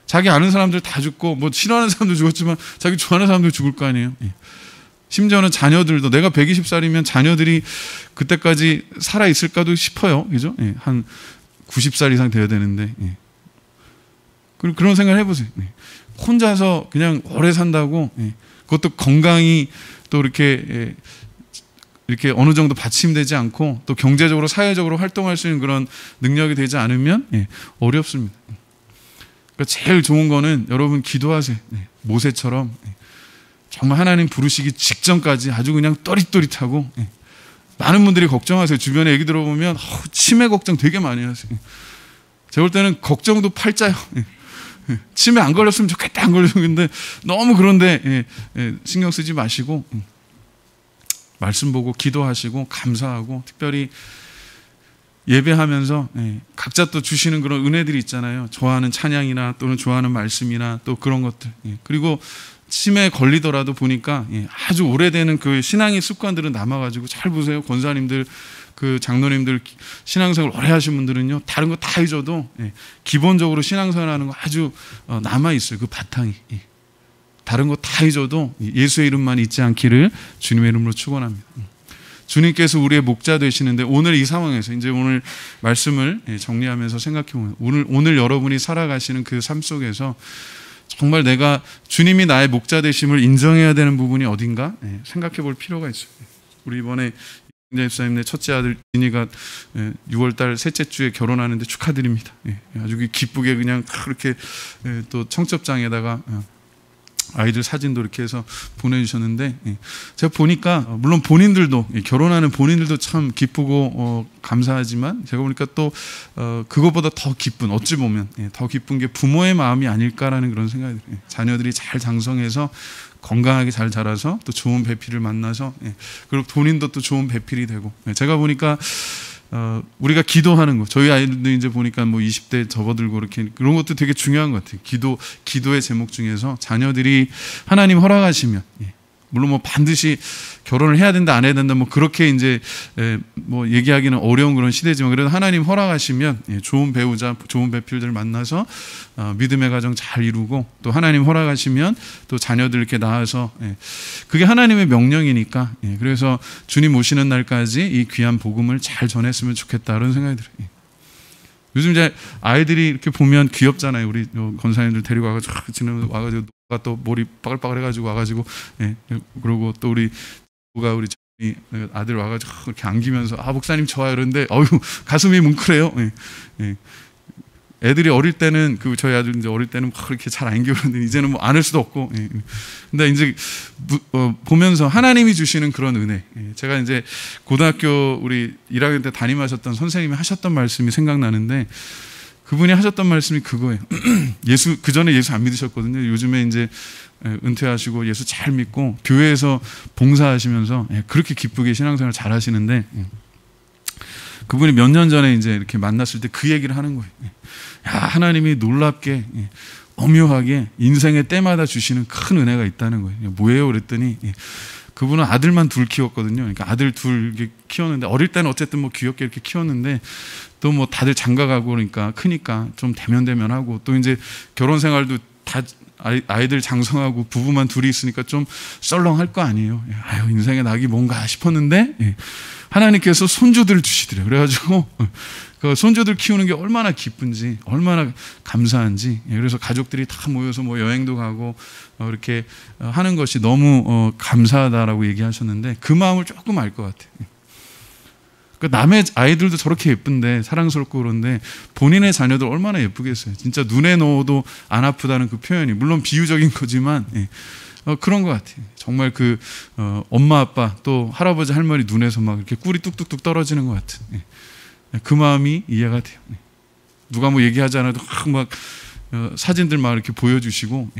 자기 아는 사람들 다 죽고 뭐 싫어하는 사람도 죽었지만 자기 좋아하는 사람도 죽을 거 아니에요. 심지어는 자녀들도 내가 120살이면 자녀들이 그때까지 살아 있을까도 싶어요. 그죠? 한 90살 이상 돼야 되는데. 그런 생각을 해보세요. 혼자서 그냥 오래 산다고 그것도 건강이 또 이렇게 어느 정도 받침되지 않고 또 경제적으로 사회적으로 활동할 수 있는 그런 능력이 되지 않으면 어렵습니다. 그러니까 제일 좋은 거는 여러분 기도하세요. 모세처럼 정말 하나님 부르시기 직전까지 아주 그냥 또릿또릿하고 많은 분들이 걱정하세요. 주변에 얘기 들어보면 치매 걱정 되게 많이 하세요. 제가 볼 때는 걱정도 팔자요. 치매 안 걸렸으면 좋겠다, 안 걸렸으면 좋겠는데 너무 그런데 신경 쓰지 마시고 말씀 보고 기도하시고 감사하고 특별히 예배하면서 각자 또 주시는 그런 은혜들이 있잖아요. 좋아하는 찬양이나 또는 좋아하는 말씀이나 또 그런 것들. 그리고 치매에 걸리더라도 보니까 아주 오래되는 그 신앙의 습관들은 남아가지고 잘 보세요. 권사님들 그 장로님들 신앙생활 오래 하신 분들은요 다른 거 다 잊어도 기본적으로 신앙생활 하는 거 아주 남아있어요. 그 바탕이. 다른 거 다 잊어도 예수의 이름만 잊지 않기를 주님의 이름으로 축원합니다. 주님께서 우리의 목자 되시는데 오늘 이 상황에서 이제 오늘 말씀을 정리하면서 생각해보면 오늘 여러분이 살아가시는 그 삶 속에서 정말 내가 주님이 나의 목자 되심을 인정해야 되는 부분이 어딘가 생각해 볼 필요가 있어요. 우리 이번에 집사님네 첫째 아들 진이가 6월달 셋째 주에 결혼하는데 축하드립니다. 아주 기쁘게 그냥 그렇게 또 청첩장에다가 아이들 사진도 이렇게 해서 보내주셨는데, 제가 보니까 물론 본인들도, 결혼하는 본인들도 참 기쁘고 감사하지만 제가 보니까 또 그것보다 더 기쁜, 어찌 보면 더 기쁜 게 부모의 마음이 아닐까라는 그런 생각이 들어요. 자녀들이 잘 장성해서 건강하게 잘 자라서 또 좋은 배필을 만나서, 그리고 본인도 또 좋은 배필이 되고, 제가 보니까 우리가 기도하는 거, 저희 아이들도 이제 보니까 뭐 20대 접어들고 이렇게 그런 것도 되게 중요한 것 같아요. 기도의 제목 중에서 자녀들이 하나님 허락하시면, 물론 뭐 반드시 결혼을 해야 된다 안 해야 된다 뭐 그렇게 이제 뭐 얘기하기는 어려운 그런 시대지만, 그래도 하나님 허락하시면 좋은 배우자, 좋은 배필들 만나서 믿음의 가정 잘 이루고, 또 하나님 허락하시면 또 자녀들 이렇게 낳아서, 그게 하나님의 명령이니까, 그래서 주님 오시는 날까지 이 귀한 복음을 잘 전했으면 좋겠다 그런 생각이 들어요. 요즘 이제 아이들이 이렇게 보면 귀엽잖아요. 우리 권사님들 데리고 와가지고 지나면서 와가지고 또 머리 빠글빠글 해가지고 와가지고, 그러고 또 우리 아들 와가지고 이렇게 안기면서 목사님 좋아요 그런데 가슴이 뭉클해요. 애들이 어릴 때는 저희 아들 이제 어릴 때는 그렇게 잘 안 기우는데 이제는 뭐 안을 수도 없고, 근데 이제 보면서 하나님이 주시는 그런 은혜, 제가 이제 고등학교 우리 1학년 때 담임하셨던 선생님이 하셨던 말씀이 생각나는데, 그분이 하셨던 말씀이 그거예요. 그 전에 예수 안 믿으셨거든요. 요즘에 이제 은퇴하시고 예수 잘 믿고 교회에서 봉사하시면서 그렇게 기쁘게 신앙생활 잘 하시는데, 그분이 몇 년 전에 이제 이렇게 만났을 때 그 얘기를 하는 거예요. 하나님이 놀랍게 오묘하게 인생의 때마다 주시는 큰 은혜가 있다는 거예요. 뭐예요? 그랬더니 그분은 아들만 둘 키웠거든요. 그러니까 아들 둘 키웠는데, 어릴 때는 어쨌든 뭐 귀엽게 이렇게 키웠는데, 또 뭐 다들 장가가고 그러니까 크니까 좀 대면대면하고, 또 이제 결혼 생활도 다 아이들 장성하고 부부만 둘이 있으니까 좀 썰렁할 거 아니에요. 인생의 낙이 뭔가 싶었는데 하나님께서 손주들을 주시더래요. 그래가지고 그 손주들 키우는 게 얼마나 기쁜지, 얼마나 감사한지, 그래서 가족들이 다 모여서 뭐 여행도 가고 이렇게 하는 것이 너무 감사하다라고 얘기하셨는데, 그 마음을 조금 알 것 같아요. 남의 아이들도 저렇게 예쁜데 사랑스럽고 그런데 본인의 자녀들 얼마나 예쁘겠어요. 진짜 눈에 넣어도 안 아프다는 그 표현이 물론 비유적인 거지만, 그런 것 같아요. 정말 엄마 아빠 또 할아버지 할머니 눈에서 막 이렇게 꿀이 뚝뚝뚝 떨어지는 것 같은, 그 마음이 이해가 돼요. 누가 뭐 얘기하지 않아도 막 사진들 막 이렇게 보여주시고,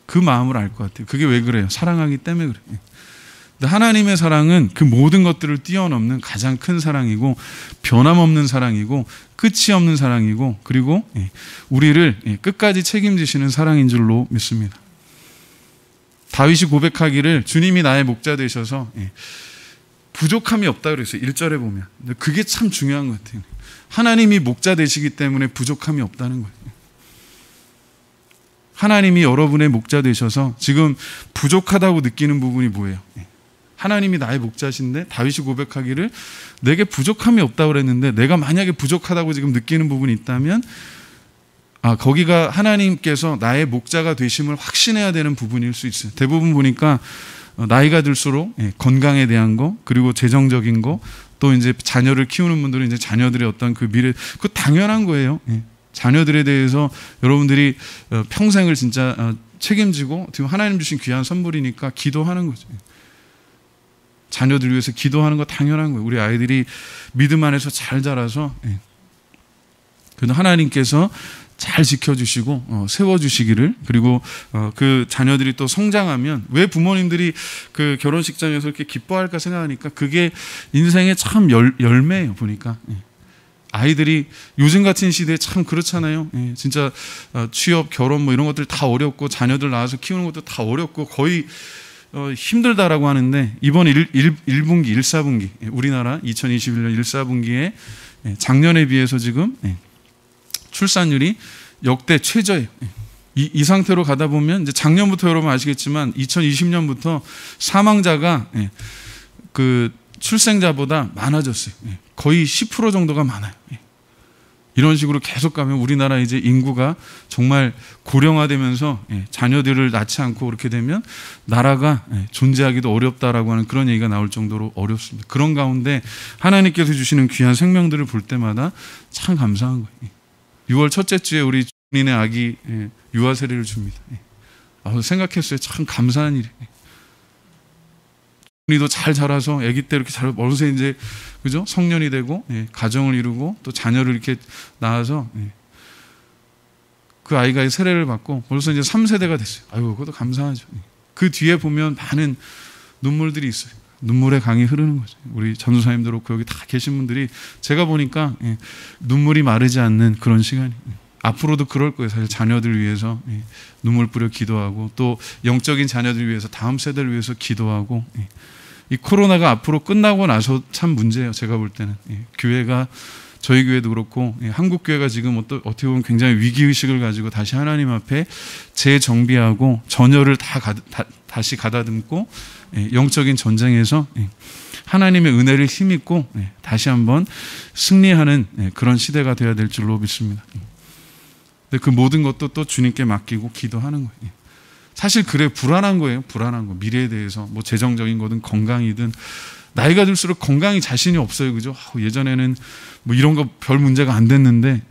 그 마음을 알 것 같아요. 그게 왜 그래요? 사랑하기 때문에 그래요. 하나님의 사랑은 그 모든 것들을 뛰어넘는 가장 큰 사랑이고, 변함없는 사랑이고, 끝이 없는 사랑이고, 그리고 우리를 끝까지 책임지시는 사랑인 줄로 믿습니다. 다윗이 고백하기를 주님이 나의 목자 되셔서 부족함이 없다 그랬어요. 1절에 보면. 그게 참 중요한 것 같아요. 하나님이 목자 되시기 때문에 부족함이 없다는 거예요. 하나님이 여러분의 목자 되셔서 지금 부족하다고 느끼는 부분이 뭐예요? 하나님이 나의 목자신데 다윗이 고백하기를 내게 부족함이 없다고 그랬는데, 내가 만약에 부족하다고 지금 느끼는 부분이 있다면 거기가 하나님께서 나의 목자가 되심을 확신해야 되는 부분일 수 있어요. 대부분 보니까 나이가 들수록 건강에 대한 거, 그리고 재정적인 거, 또 이제 자녀를 키우는 분들은 이제 자녀들의 어떤 그 미래, 그거 당연한 거예요. 자녀들에 대해서 여러분들이 평생을 진짜 책임지고, 지금 하나님 주신 귀한 선물이니까 기도하는 거죠. 자녀들 위해서 기도하는 거 당연한 거예요. 우리 아이들이 믿음 안에서 잘 자라서, 그래도 하나님께서 잘 지켜주시고 세워주시기를, 그리고 그 자녀들이 또 성장하면, 왜 부모님들이 그 결혼식장에서 이렇게 기뻐할까 생각하니까 그게 인생의 참 열매예요. 보니까 아이들이 요즘 같은 시대에 참 그렇잖아요. 진짜 취업, 결혼 뭐 이런 것들 다 어렵고, 자녀들 낳아서 키우는 것도 다 어렵고 거의 힘들다라고 하는데, 이번 1분기, 1사분기, 우리나라 2021년 1사분기에 작년에 비해서 지금 출산율이 역대 최저예요. 이 상태로 가다 보면 이제 작년부터 여러분 아시겠지만 2020년부터 사망자가 그 출생자보다 많아졌어요. 거의 10% 정도가 많아요. 이런 식으로 계속 가면 우리나라 이제 인구가 정말 고령화되면서 자녀들을 낳지 않고 그렇게 되면 나라가 존재하기도 어렵다라고 하는 그런 얘기가 나올 정도로 어렵습니다. 그런 가운데 하나님께서 주시는 귀한 생명들을 볼 때마다 참 감사한 거예요. 6월 첫째 주에 우리 주인의 아기 유아 세례를 줍니다. 생각했어요. 참 감사한 일이에요. 우리도 잘 자라서 아기 때 이렇게 잘 어느새 이제 그죠? 성년이 되고 가정을 이루고 또 자녀를 이렇게 낳아서 그 아이가 세례를 받고 벌써 이제 3세대가 됐어요. 아유, 그것도 감사하죠. 그 뒤에 보면 많은 눈물들이 있어요. 눈물의 강이 흐르는 거죠. 우리 전도사님들 그렇고 여기 다 계신 분들이 제가 보니까 눈물이 마르지 않는 그런 시간이 앞으로도 그럴 거예요. 사실 자녀들 위해서 눈물 뿌려 기도하고 또 영적인 자녀들 위해서 다음 세대를 위해서 기도하고 이 코로나가 앞으로 끝나고 나서 참 문제예요. 제가 볼 때는 교회가 저희 교회도 그렇고 한국 교회가 지금 어떻게 보면 굉장히 위기의식을 가지고 다시 하나님 앞에 재정비하고 전열을 다시 가다듬고 영적인 전쟁에서 하나님의 은혜를 힘입고 다시 한번 승리하는 그런 시대가 되어야 될 줄로 믿습니다. 그 모든 것도 또 주님께 맡기고 기도하는 거예요. 사실 그래 불안한 거예요. 불안한 거. 미래에 대해서 뭐 재정적인 거든 건강이든 나이가 들수록 건강이 자신이 없어요. 그죠? 예전에는 뭐 이런 거 별 문제가 안 됐는데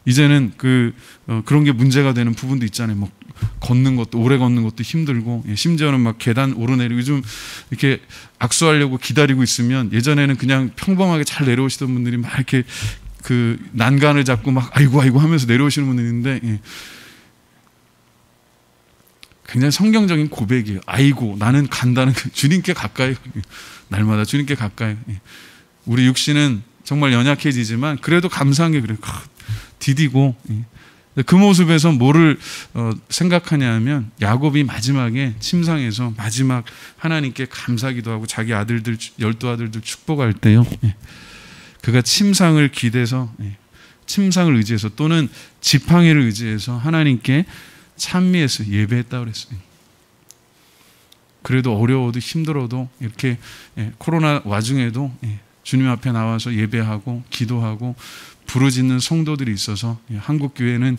이제는 그런 게 문제가 되는 부분도 있잖아요. 뭐 걷는 것도 오래 걷는 것도 힘들고 심지어는 막 계단 오르내리고 요즘 이렇게 악수하려고 기다리고 있으면 예전에는 그냥 평범하게 잘 내려오시던 분들이 막 이렇게 그 난간을 잡고 막 아이고 하면서 내려오시는 분들이 있는데 굉장히 성경적인 고백이에요. 아이고 나는 간다는 주님께 가까이 날마다 주님께 가까이. 우리 육신은 정말 연약해지지만 그래도 감사한 게 그래요. 디디고 그 모습에서 뭐를 생각하냐 하면 야곱이 마지막에 침상에서 마지막 하나님께 감사기도 하고 자기 아들들 12아들들 축복할 때요. 그가 침상을 기대서 침상을 의지해서 또는 지팡이를 의지해서 하나님께 찬미해서 예배했다고 그랬어요. 그래도 어려워도 힘들어도 이렇게 코로나 와중에도 주님 앞에 나와서 예배하고 기도하고 부르짖는 성도들이 있어서 한국 교회는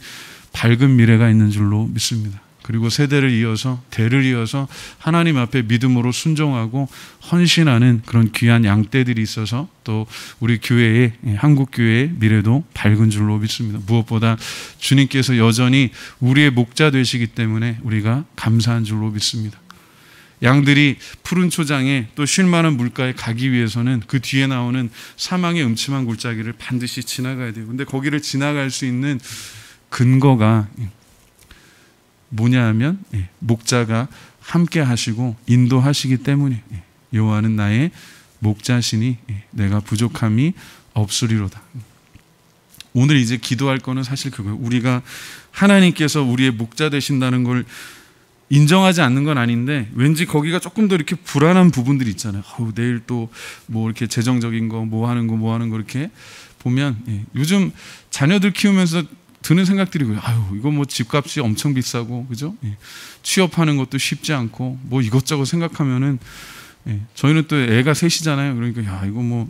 밝은 미래가 있는 줄로 믿습니다. 그리고 세대를 이어서 대를 이어서 하나님 앞에 믿음으로 순종하고 헌신하는 그런 귀한 양떼들이 있어서 또 우리 교회의 한국 교회의 미래도 밝은 줄로 믿습니다. 무엇보다 주님께서 여전히 우리의 목자 되시기 때문에 우리가 감사한 줄로 믿습니다. 양들이 푸른 초장에 또 쉴 만한 물가에 가기 위해서는 그 뒤에 나오는 사망의 음침한 골짜기를 반드시 지나가야 돼요. 근데 거기를 지나갈 수 있는 근거가 뭐냐 하면 목자가 함께 하시고 인도하시기 때문에 여호와는 나의 목자시니 내가 부족함이 없으리로다. 오늘 이제 기도할 거는 사실 그거예요. 우리가 하나님께서 우리의 목자 되신다는 걸 인정하지 않는 건 아닌데 왠지 거기가 조금 더 이렇게 불안한 부분들이 있잖아요. 내일 또 뭐 이렇게 재정적인 거 뭐 하는 거 이렇게 보면 요즘 자녀들 키우면서 드는 생각들이 이거 뭐 집값이 엄청 비싸고 그죠? 취업하는 것도 쉽지 않고 뭐 이것저것 생각하면은 저희는 또 애가 셋이잖아요. 그러니까 이거 뭐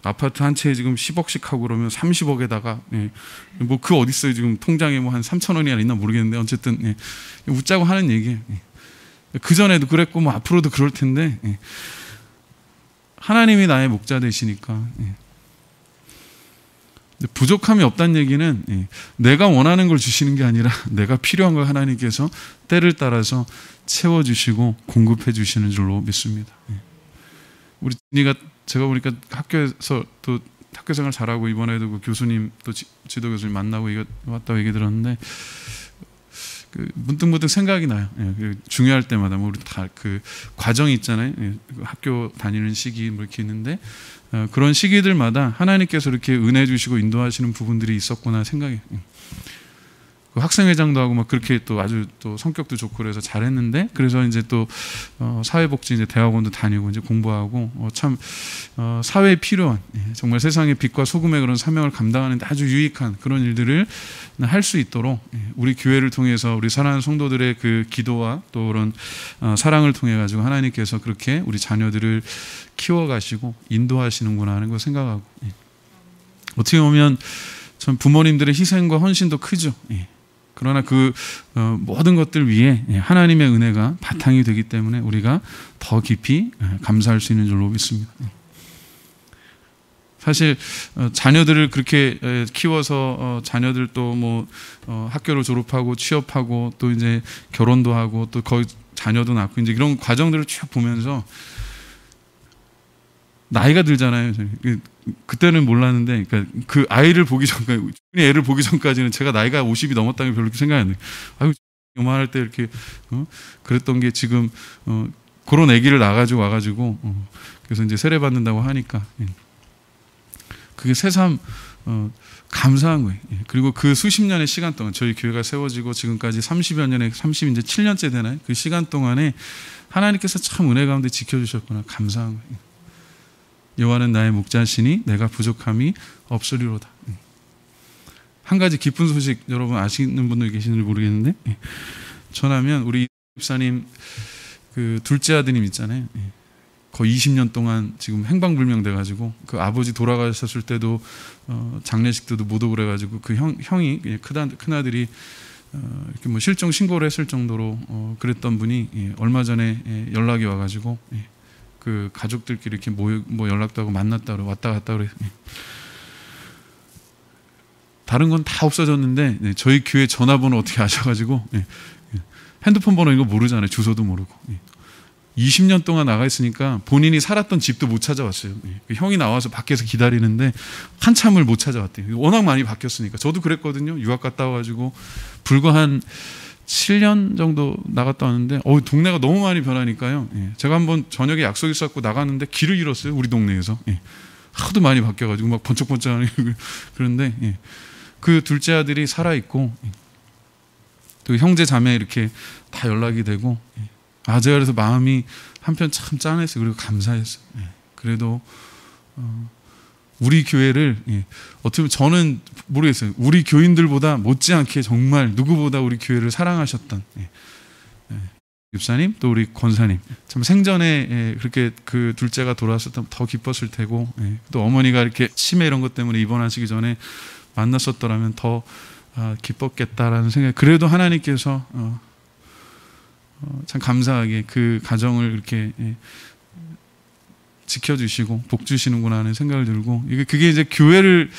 아파트 한 채에 지금 10억씩 하고 그러면 30억에다가 뭐 그 어디 있어요? 지금 통장에 뭐 한 3,000원이 있나 모르겠는데 어쨌든 웃자고 하는 얘기예요. 그 전에도 그랬고 뭐 앞으로도 그럴 텐데 하나님이 나의 목자 되시니까. 부족함이 없다는 얘기는 내가 원하는 걸 주시는 게 아니라 내가 필요한 걸 하나님께서 때를 따라서 채워주시고 공급해 주시는 줄로 믿습니다. 우리 진이가 제가 보니까 학교에서 또 학교생활 잘하고 이번에도 그 교수님 또 지도 교수님 만나고 왔다고 얘기 들었는데 문득 생각이 나요. 중요할 때마다 우리 다 그 과정이 있잖아요. 학교 다니는 시기 뭐 이렇게 있는데 그런 시기들마다 하나님께서 이렇게 은혜 주시고 인도하시는 부분들이 있었구나 생각해요. 그 학생회장도 하고 막 그렇게 또 아주 또 성격도 좋고 그래서 잘했는데 그래서 이제 또 사회복지 이제 대학원도 다니고 이제 공부하고 참 사회에 필요한 정말 세상의 빛과 소금의 그런 사명을 감당하는데 아주 유익한 그런 일들을 할 수 있도록 우리 교회를 통해서 우리 사랑하는 성도들의 그 기도와 또 그런 사랑을 통해 가지고 하나님께서 그렇게 우리 자녀들을 키워가시고 인도하시는구나 하는 걸 생각하고 어떻게 보면 전 부모님들의 희생과 헌신도 크죠. 예. 그러나 그 모든 것들 위에 하나님의 은혜가 바탕이 되기 때문에 우리가 더 깊이 감사할 수 있는 줄로 믿습니다. 사실 자녀들을 그렇게 키워서 자녀들 또 뭐 학교를 졸업하고 취업하고 또 이제 결혼도 하고 또 거의 자녀도 낳고 이제 이런 과정들을 쭉 보면서 나이가 들잖아요. 그때는 몰랐는데, 그러니까 그 아이를 보기 전까지, 애를 보기 전까지는 제가 나이가 50이 넘었다는 게 별로 생각이 안 나요. 아유, 요만할 때 이렇게 그랬던 게 지금 그런 아기를 낳아가지고 와가지고 그래서 이제 세례 받는다고 하니까 그게 새삼 감사한 거예요. 그리고 그 수십 년의 시간 동안 저희 교회가 세워지고 지금까지 30여 년에 30 이제 7년째 되나요? 그 시간 동안에 하나님께서 참 은혜 가운데 지켜주셨구나 감사한 거예요. 여호와는 나의 목자시니 내가 부족함이 없으리로다. 한 가지 기쁜 소식 여러분 아시는 분들 계시는지 모르겠는데 전하면 우리 집사님 그 둘째 아드님 있잖아요. 거의 20년 동안 지금 행방불명 돼가지고 그 아버지 돌아가셨을 때도 장례식 때도 못 오고 그래가지고 그 형이 큰 아들이 이렇게 뭐 실종 신고를 했을 정도로 그랬던 분이 얼마 전에 연락이 와가지고 그 가족들끼리 이렇게 뭐 연락도 하고 만났다 그래 왔다 갔다 그래. 다른 건 다 없어졌는데 저희 교회 전화번호 어떻게 아셔가지고 핸드폰 번호 이거 모르잖아요. 주소도 모르고 20년 동안 나가 있으니까 본인이 살았던 집도 못 찾아왔어요. 형이 나와서 밖에서 기다리는데 한참을 못 찾아왔대요. 워낙 많이 바뀌었으니까. 저도 그랬거든요. 유학 갔다 와가지고 불과 한 7년 정도 나갔다 왔는데 동네가 너무 많이 변하니까요. 제가 한번 저녁에 약속 있었고 나갔는데 길을 잃었어요. 우리 동네에서. 하도 많이 바뀌어가지고 막 번쩍번쩍하는 그런데 그 둘째 아들이 살아있고 또 형제 자매 이렇게 다 연락이 되고 제가 그래서 마음이 한편 참 짠했어요. 그리고 감사했어요. 그래도 우리 교회를 어떻게 보면 저는 모르겠어요. 우리 교인들보다 못지않게 정말 누구보다 우리 교회를 사랑하셨던 집사님 또 우리 권사님 참 생전에 그렇게 그 둘째가 돌아왔었다면 더 기뻤을 테고 또 어머니가 이렇게 치매 이런 것 때문에 입원하시기 전에 만났었더라면 더 기뻤겠다라는 생각. 그래도 하나님께서 참 감사하게 그 가정을 이렇게 지켜주시고 복 주시는구나 하는 생각을 들고 그게 이제 교회를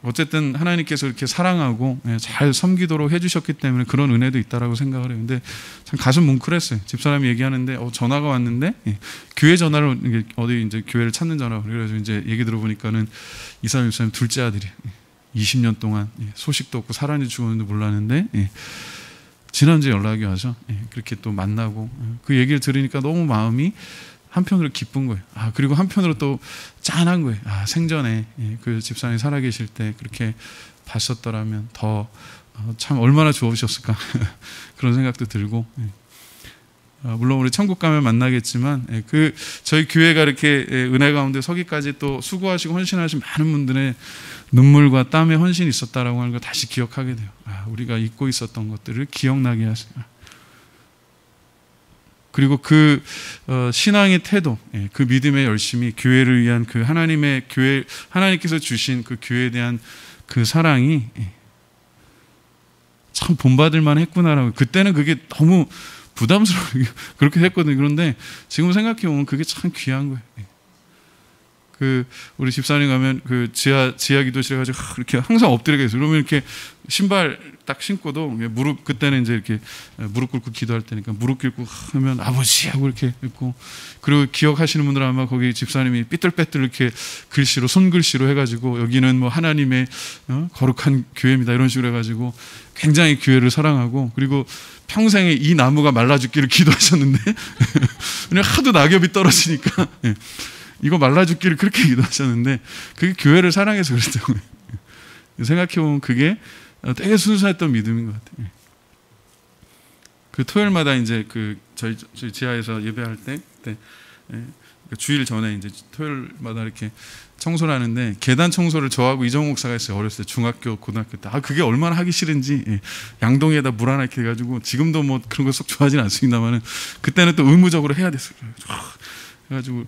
어쨌든 하나님께서 이렇게 사랑하고 잘 섬기도록 해주셨기 때문에 그런 은혜도 있다라고 생각을 해요. 근데 참 가슴 뭉클했어요. 집사람이 얘기하는데 전화가 왔는데 교회 전화로 어디 이제 교회를 찾는 전화로 그래서 이제 얘기 들어보니까는 이사님 집사님 둘째 아들이 20년 동안 소식도 없고 살았는지 죽었는지 몰랐는데 지난주에 연락이 와서 그렇게 또 만나고 그 얘기를 들으니까 너무 마음이 한편으로 기쁜 거예요. 그리고 한편으로 또 짠한 거예요. 생전에 그 집사람이 살아계실 때 그렇게 봤었더라면 더 참 얼마나 좋으셨을까 그런 생각도 들고 물론 우리 천국 가면 만나겠지만 그 저희 교회가 이렇게 은혜 가운데 서기까지 또 수고하시고 헌신하신 많은 분들의 눈물과 땀의 헌신이 있었다라고 하는 걸 다시 기억하게 돼요. 우리가 잊고 있었던 것들을 기억나게 하세요. 그리고 그 신앙의 태도, 그 믿음의 열심이 교회를 위한 그 하나님의 교회, 하나님께서 주신 그 교회에 대한 그 사랑이 참 본받을 만했구나라고. 그때는 그게 너무 부담스러워 그렇게 했거든요. 그런데 지금 생각해 보면 그게 참 귀한 거예요. 그 우리 집사님 가면 그 지하 기도실에 가지고 이렇게 항상 엎드려 계세요. 그러면 이렇게 신발 딱 신고도 무릎 그때는 이제 이렇게 무릎 꿇고 기도할 때니까 무릎 꿇고 하면 아버지 하고 이렇게 있고 그리고 기억하시는 분들은 아마 거기 집사님이 삐뚤빼뚤 이렇게 글씨로 손글씨로 해가지고 여기는 뭐 하나님의 거룩한 교회입니다 이런 식으로 해가지고 굉장히 교회를 사랑하고 그리고 평생에 이 나무가 말라 죽기를 기도하셨는데 하도 낙엽이 떨어지니까 이거 말라 죽기를 그렇게 기도하셨는데 그게 교회를 사랑해서 그랬던 거예요. 생각해보면 그게 되게 순수했던 믿음인 것 같아요. 그 토요일마다 이제 그 저희 지하에서 예배할 때 그때 주일 전에 이제 토요일마다 이렇게 청소를 하는데 계단 청소를 저하고 이정 목사가 했어요. 어렸을 때 중학교 고등학교 때 그게 얼마나 하기 싫은지 양동이에다 물 하나 이렇게 해가지고 지금도 뭐 그런 거 썩 좋아하지는 않습니다만은 그때는 또 의무적으로 해야 됐어요. 그래가지고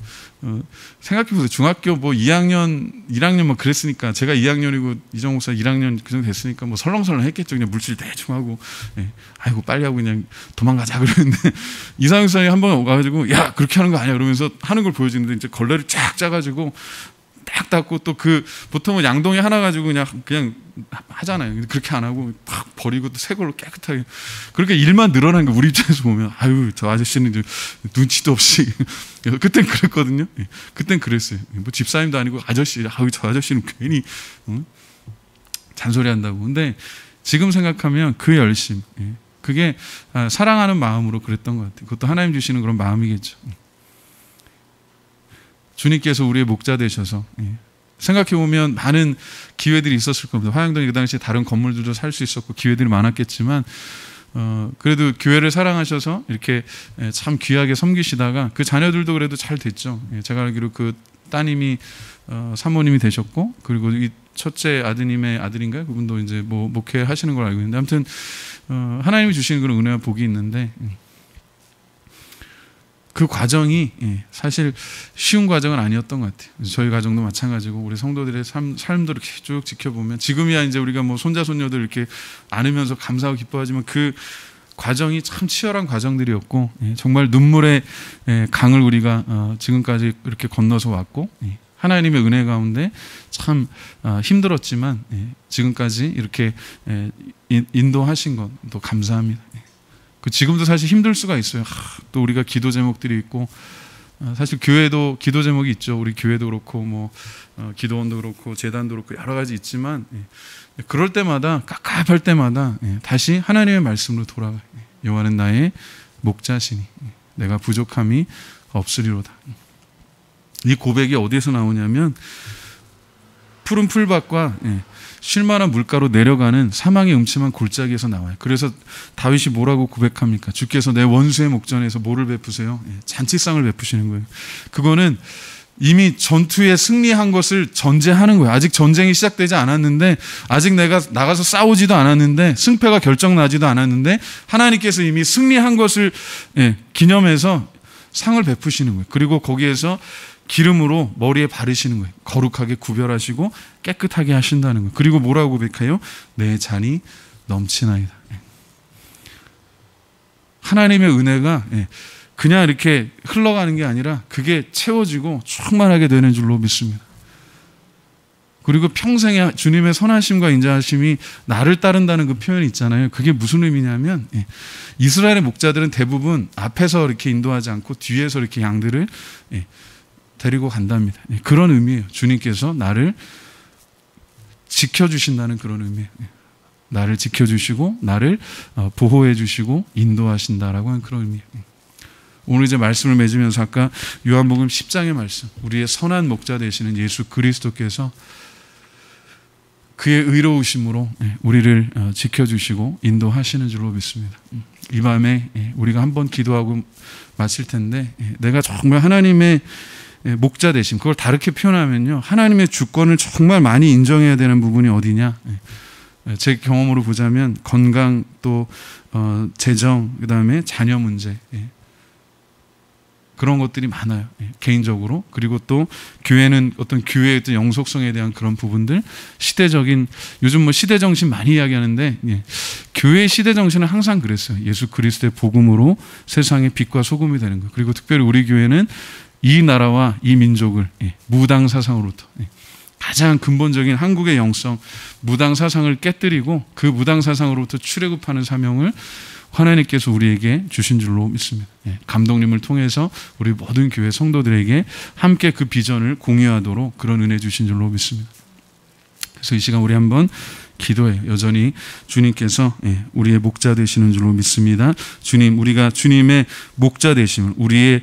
생각해보세요. 중학교 뭐 2학년, 1학년 뭐 그랬으니까 제가 2학년이고 이정 목사 1학년 그 정도 됐으니까 뭐 설렁설렁 했겠죠. 그냥 물질 대충 하고, 예. 아이고 빨리 하고 그냥 도망가자 그러는데 이상형 목사님이 한번 와가지고 야 그렇게 하는 거 아니야 그러면서 하는 걸 보여주는데 이제 걸레를 쫙 짜가지고 딱 닦고 또 그 보통은 양동이 하나 가지고 그냥 하잖아요. 근데 그렇게 안 하고 팍 버리고 또 새 걸로 깨끗하게 그렇게 일만 늘어난 거 우리 입장에서 보면 아유 저 아저씨는 이제 눈치도 없이 그땐 그랬거든요. 그땐 그랬어요. 뭐 집사님도 아니고 아저씨 아유 저 아저씨는 괜히 잔소리한다고. 근데 지금 생각하면 그 열심 그게 사랑하는 마음으로 그랬던 것 같아요. 그것도 하나님 주시는 그런 마음이겠죠. 주님께서 우리의 목자 되셔서 생각해보면 많은 기회들이 있었을 겁니다. 화양동이 그 당시에 다른 건물들도 살 수 있었고 기회들이 많았겠지만 그래도 교회를 사랑하셔서 이렇게 참 귀하게 섬기시다가 그 자녀들도 그래도 잘 됐죠. 제가 알기로 그 따님이 사모님이 되셨고 그리고 이 첫째 아드님의 아들인가요? 그분도 이제 뭐 목회하시는 걸 알고 있는데 아무튼 하나님이 주시는 그런 은혜와 복이 있는데 그 과정이 사실 쉬운 과정은 아니었던 것 같아요. 저희 가정도 마찬가지고 우리 성도들의 삶도 이렇게 쭉 지켜보면 지금이야 이제 우리가 뭐 손자 손녀들 이렇게 안으면서 감사하고 기뻐하지만 그 과정이 참 치열한 과정들이었고 정말 눈물의 강을 우리가 지금까지 이렇게 건너서 왔고 하나님의 은혜 가운데 참 힘들었지만 지금까지 이렇게 인도하신 것도 감사합니다. 그 지금도 사실 힘들 수가 있어요. 또 우리가 기도 제목들이 있고 사실 교회도 기도 제목이 있죠. 우리 교회도 그렇고 뭐 기도원도 그렇고 재단도 그렇고 여러 가지 있지만 그럴 때마다 깝깝할 때마다 다시 하나님의 말씀으로 돌아가요. 여호와는 나의 목자시니 내가 부족함이 없으리로다. 이 고백이 어디에서 나오냐면 푸른 풀밭과 쉴만한 물가로 내려가는 사망의 음침한 골짜기에서 나와요. 그래서 다윗이 뭐라고 고백합니까? 주께서 내 원수의 목전에서 뭐를 베푸세요? 잔치상을 베푸시는 거예요. 그거는 이미 전투에 승리한 것을 전제하는 거예요. 아직 전쟁이 시작되지 않았는데 아직 내가 나가서 싸우지도 않았는데 승패가 결정나지도 않았는데 하나님께서 이미 승리한 것을 기념해서 상을 베푸시는 거예요. 그리고 거기에서 기름으로 머리에 바르시는 거예요. 거룩하게 구별하시고 깨끗하게 하신다는 거예요. 그리고 뭐라고 고백해요? 내 잔이 넘치나이다. 하나님의 은혜가 그냥 이렇게 흘러가는 게 아니라 그게 채워지고 충만하게 되는 줄로 믿습니다. 그리고 평생에 주님의 선하심과 인자하심이 나를 따른다는 그 표현이 있잖아요. 그게 무슨 의미냐면 이스라엘의 목자들은 대부분 앞에서 이렇게 인도하지 않고 뒤에서 이렇게 양들을 데리고 간답니다. 그런 의미예요. 주님께서 나를 지켜주신다는 그런 의미예요. 나를 지켜주시고 나를 보호해 주시고 인도하신다라고 하는 그런 의미예요. 오늘 이제 말씀을 맺으면서 아까 요한복음 10장의 말씀, 우리의 선한 목자 되시는 예수 그리스도께서 그의 의로우심으로 우리를 지켜주시고 인도하시는 줄로 믿습니다. 이 밤에 우리가 한번 기도하고 마칠 텐데 내가 정말 하나님의 목자 되심, 그걸 다르게 표현하면요, 하나님의 주권을 정말 많이 인정해야 되는 부분이 어디냐. 제 경험으로 보자면 건강, 또 재정, 그 다음에 자녀 문제, 그런 것들이 많아요. 개인적으로. 그리고 또 교회는 어떤 교회의 어떤 영속성에 대한 그런 부분들, 시대적인, 요즘 뭐 시대정신 많이 이야기하는데 교회의 시대정신은 항상 그랬어요. 예수 그리스도의 복음으로 세상의 빛과 소금이 되는 거. 그리고 특별히 우리 교회는 이 나라와 이 민족을 무당 사상으로부터, 가장 근본적인 한국의 영성, 무당 사상을 깨뜨리고 그 무당 사상으로부터 출애굽하는 사명을 하나님께서 우리에게 주신 줄로 믿습니다. 감독님을 통해서 우리 모든 교회 성도들에게 함께 그 비전을 공유하도록 그런 은혜 주신 줄로 믿습니다. 그래서 이 시간 우리 한번 기도해요. 여전히 주님께서 우리의 목자 되시는 줄로 믿습니다. 주님, 우리가 주님의 목자 되심을, 우리의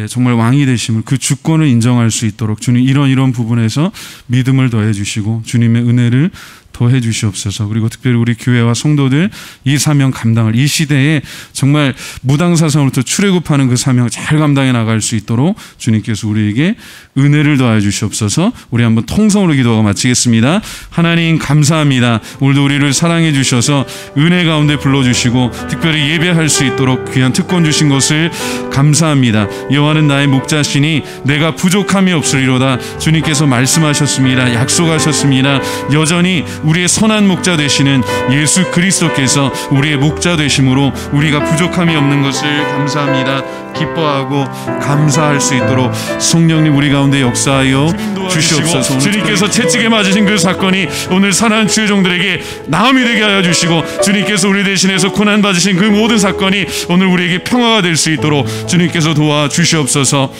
정말 왕이 되심을, 그 주권을 인정할 수 있도록 주님 이런 부분에서 믿음을 더해 주시고 주님의 은혜를 더해 주시옵소서. 그리고 특별히 우리 교회와 성도들 이 사명 감당을 이 시대에 정말 무당사상으로부터 출애굽하는 그 사명 잘 감당해 나갈 수 있도록 주님께서 우리에게 은혜를 더하여 주시옵소서. 우리 한번 통성으로 기도하고 마치겠습니다. 하나님 감사합니다. 오늘도 우리를 사랑해 주셔서 은혜 가운데 불러주시고 특별히 예배할 수 있도록 귀한 특권 주신 것을 감사합니다. 여호와는 나의 목자시니 내가 부족함이 없으리로다. 주님께서 말씀하셨습니다. 약속하셨습니다. 여전히 우리의 선한 목자 되시는 예수 그리스도께서 우리의 목자 되심으로 우리가 부족함이 없는 것을 감사합니다. 기뻐하고 감사할 수 있도록 성령님 우리 가운데 역사하여 주시옵소서. 주님께서 채찍에 맞으신 그 사건이 오늘 사랑하는 주의 종들에게 나음이 되게 하여 주시고, 주님께서 우리 대신해서 고난 받으신 그 모든 사건이 오늘 우리에게 평화가 될 수 있도록 주님께서 도와 주시옵소서.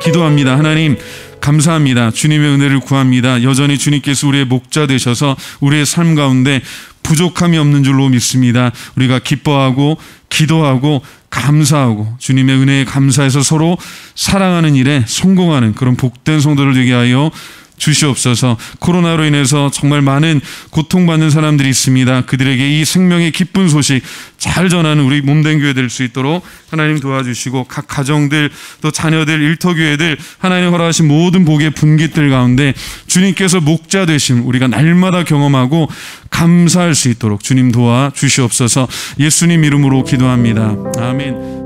기도합니다. 하나님 감사합니다. 주님의 은혜를 구합니다. 여전히 주님께서 우리의 목자 되셔서 우리의 삶 가운데 부족함이 없는 줄로 믿습니다. 우리가 기뻐하고 기도하고 감사하고 주님의 은혜에 감사해서 서로 사랑하는 일에 성공하는 그런 복된 성도를 되게 하여 주시옵소서. 코로나로 인해서 정말 많은 고통받는 사람들이 있습니다. 그들에게 이 생명의 기쁜 소식 잘 전하는 우리 몸된 교회 될 수 있도록 하나님 도와주시고, 각 가정들 또 자녀들 일터교회들 하나님 허락하신 모든 복의 분깃들 가운데 주님께서 목자 되심 우리가 날마다 경험하고 감사할 수 있도록 주님 도와 주시옵소서. 예수님 이름으로 기도합니다. 아멘.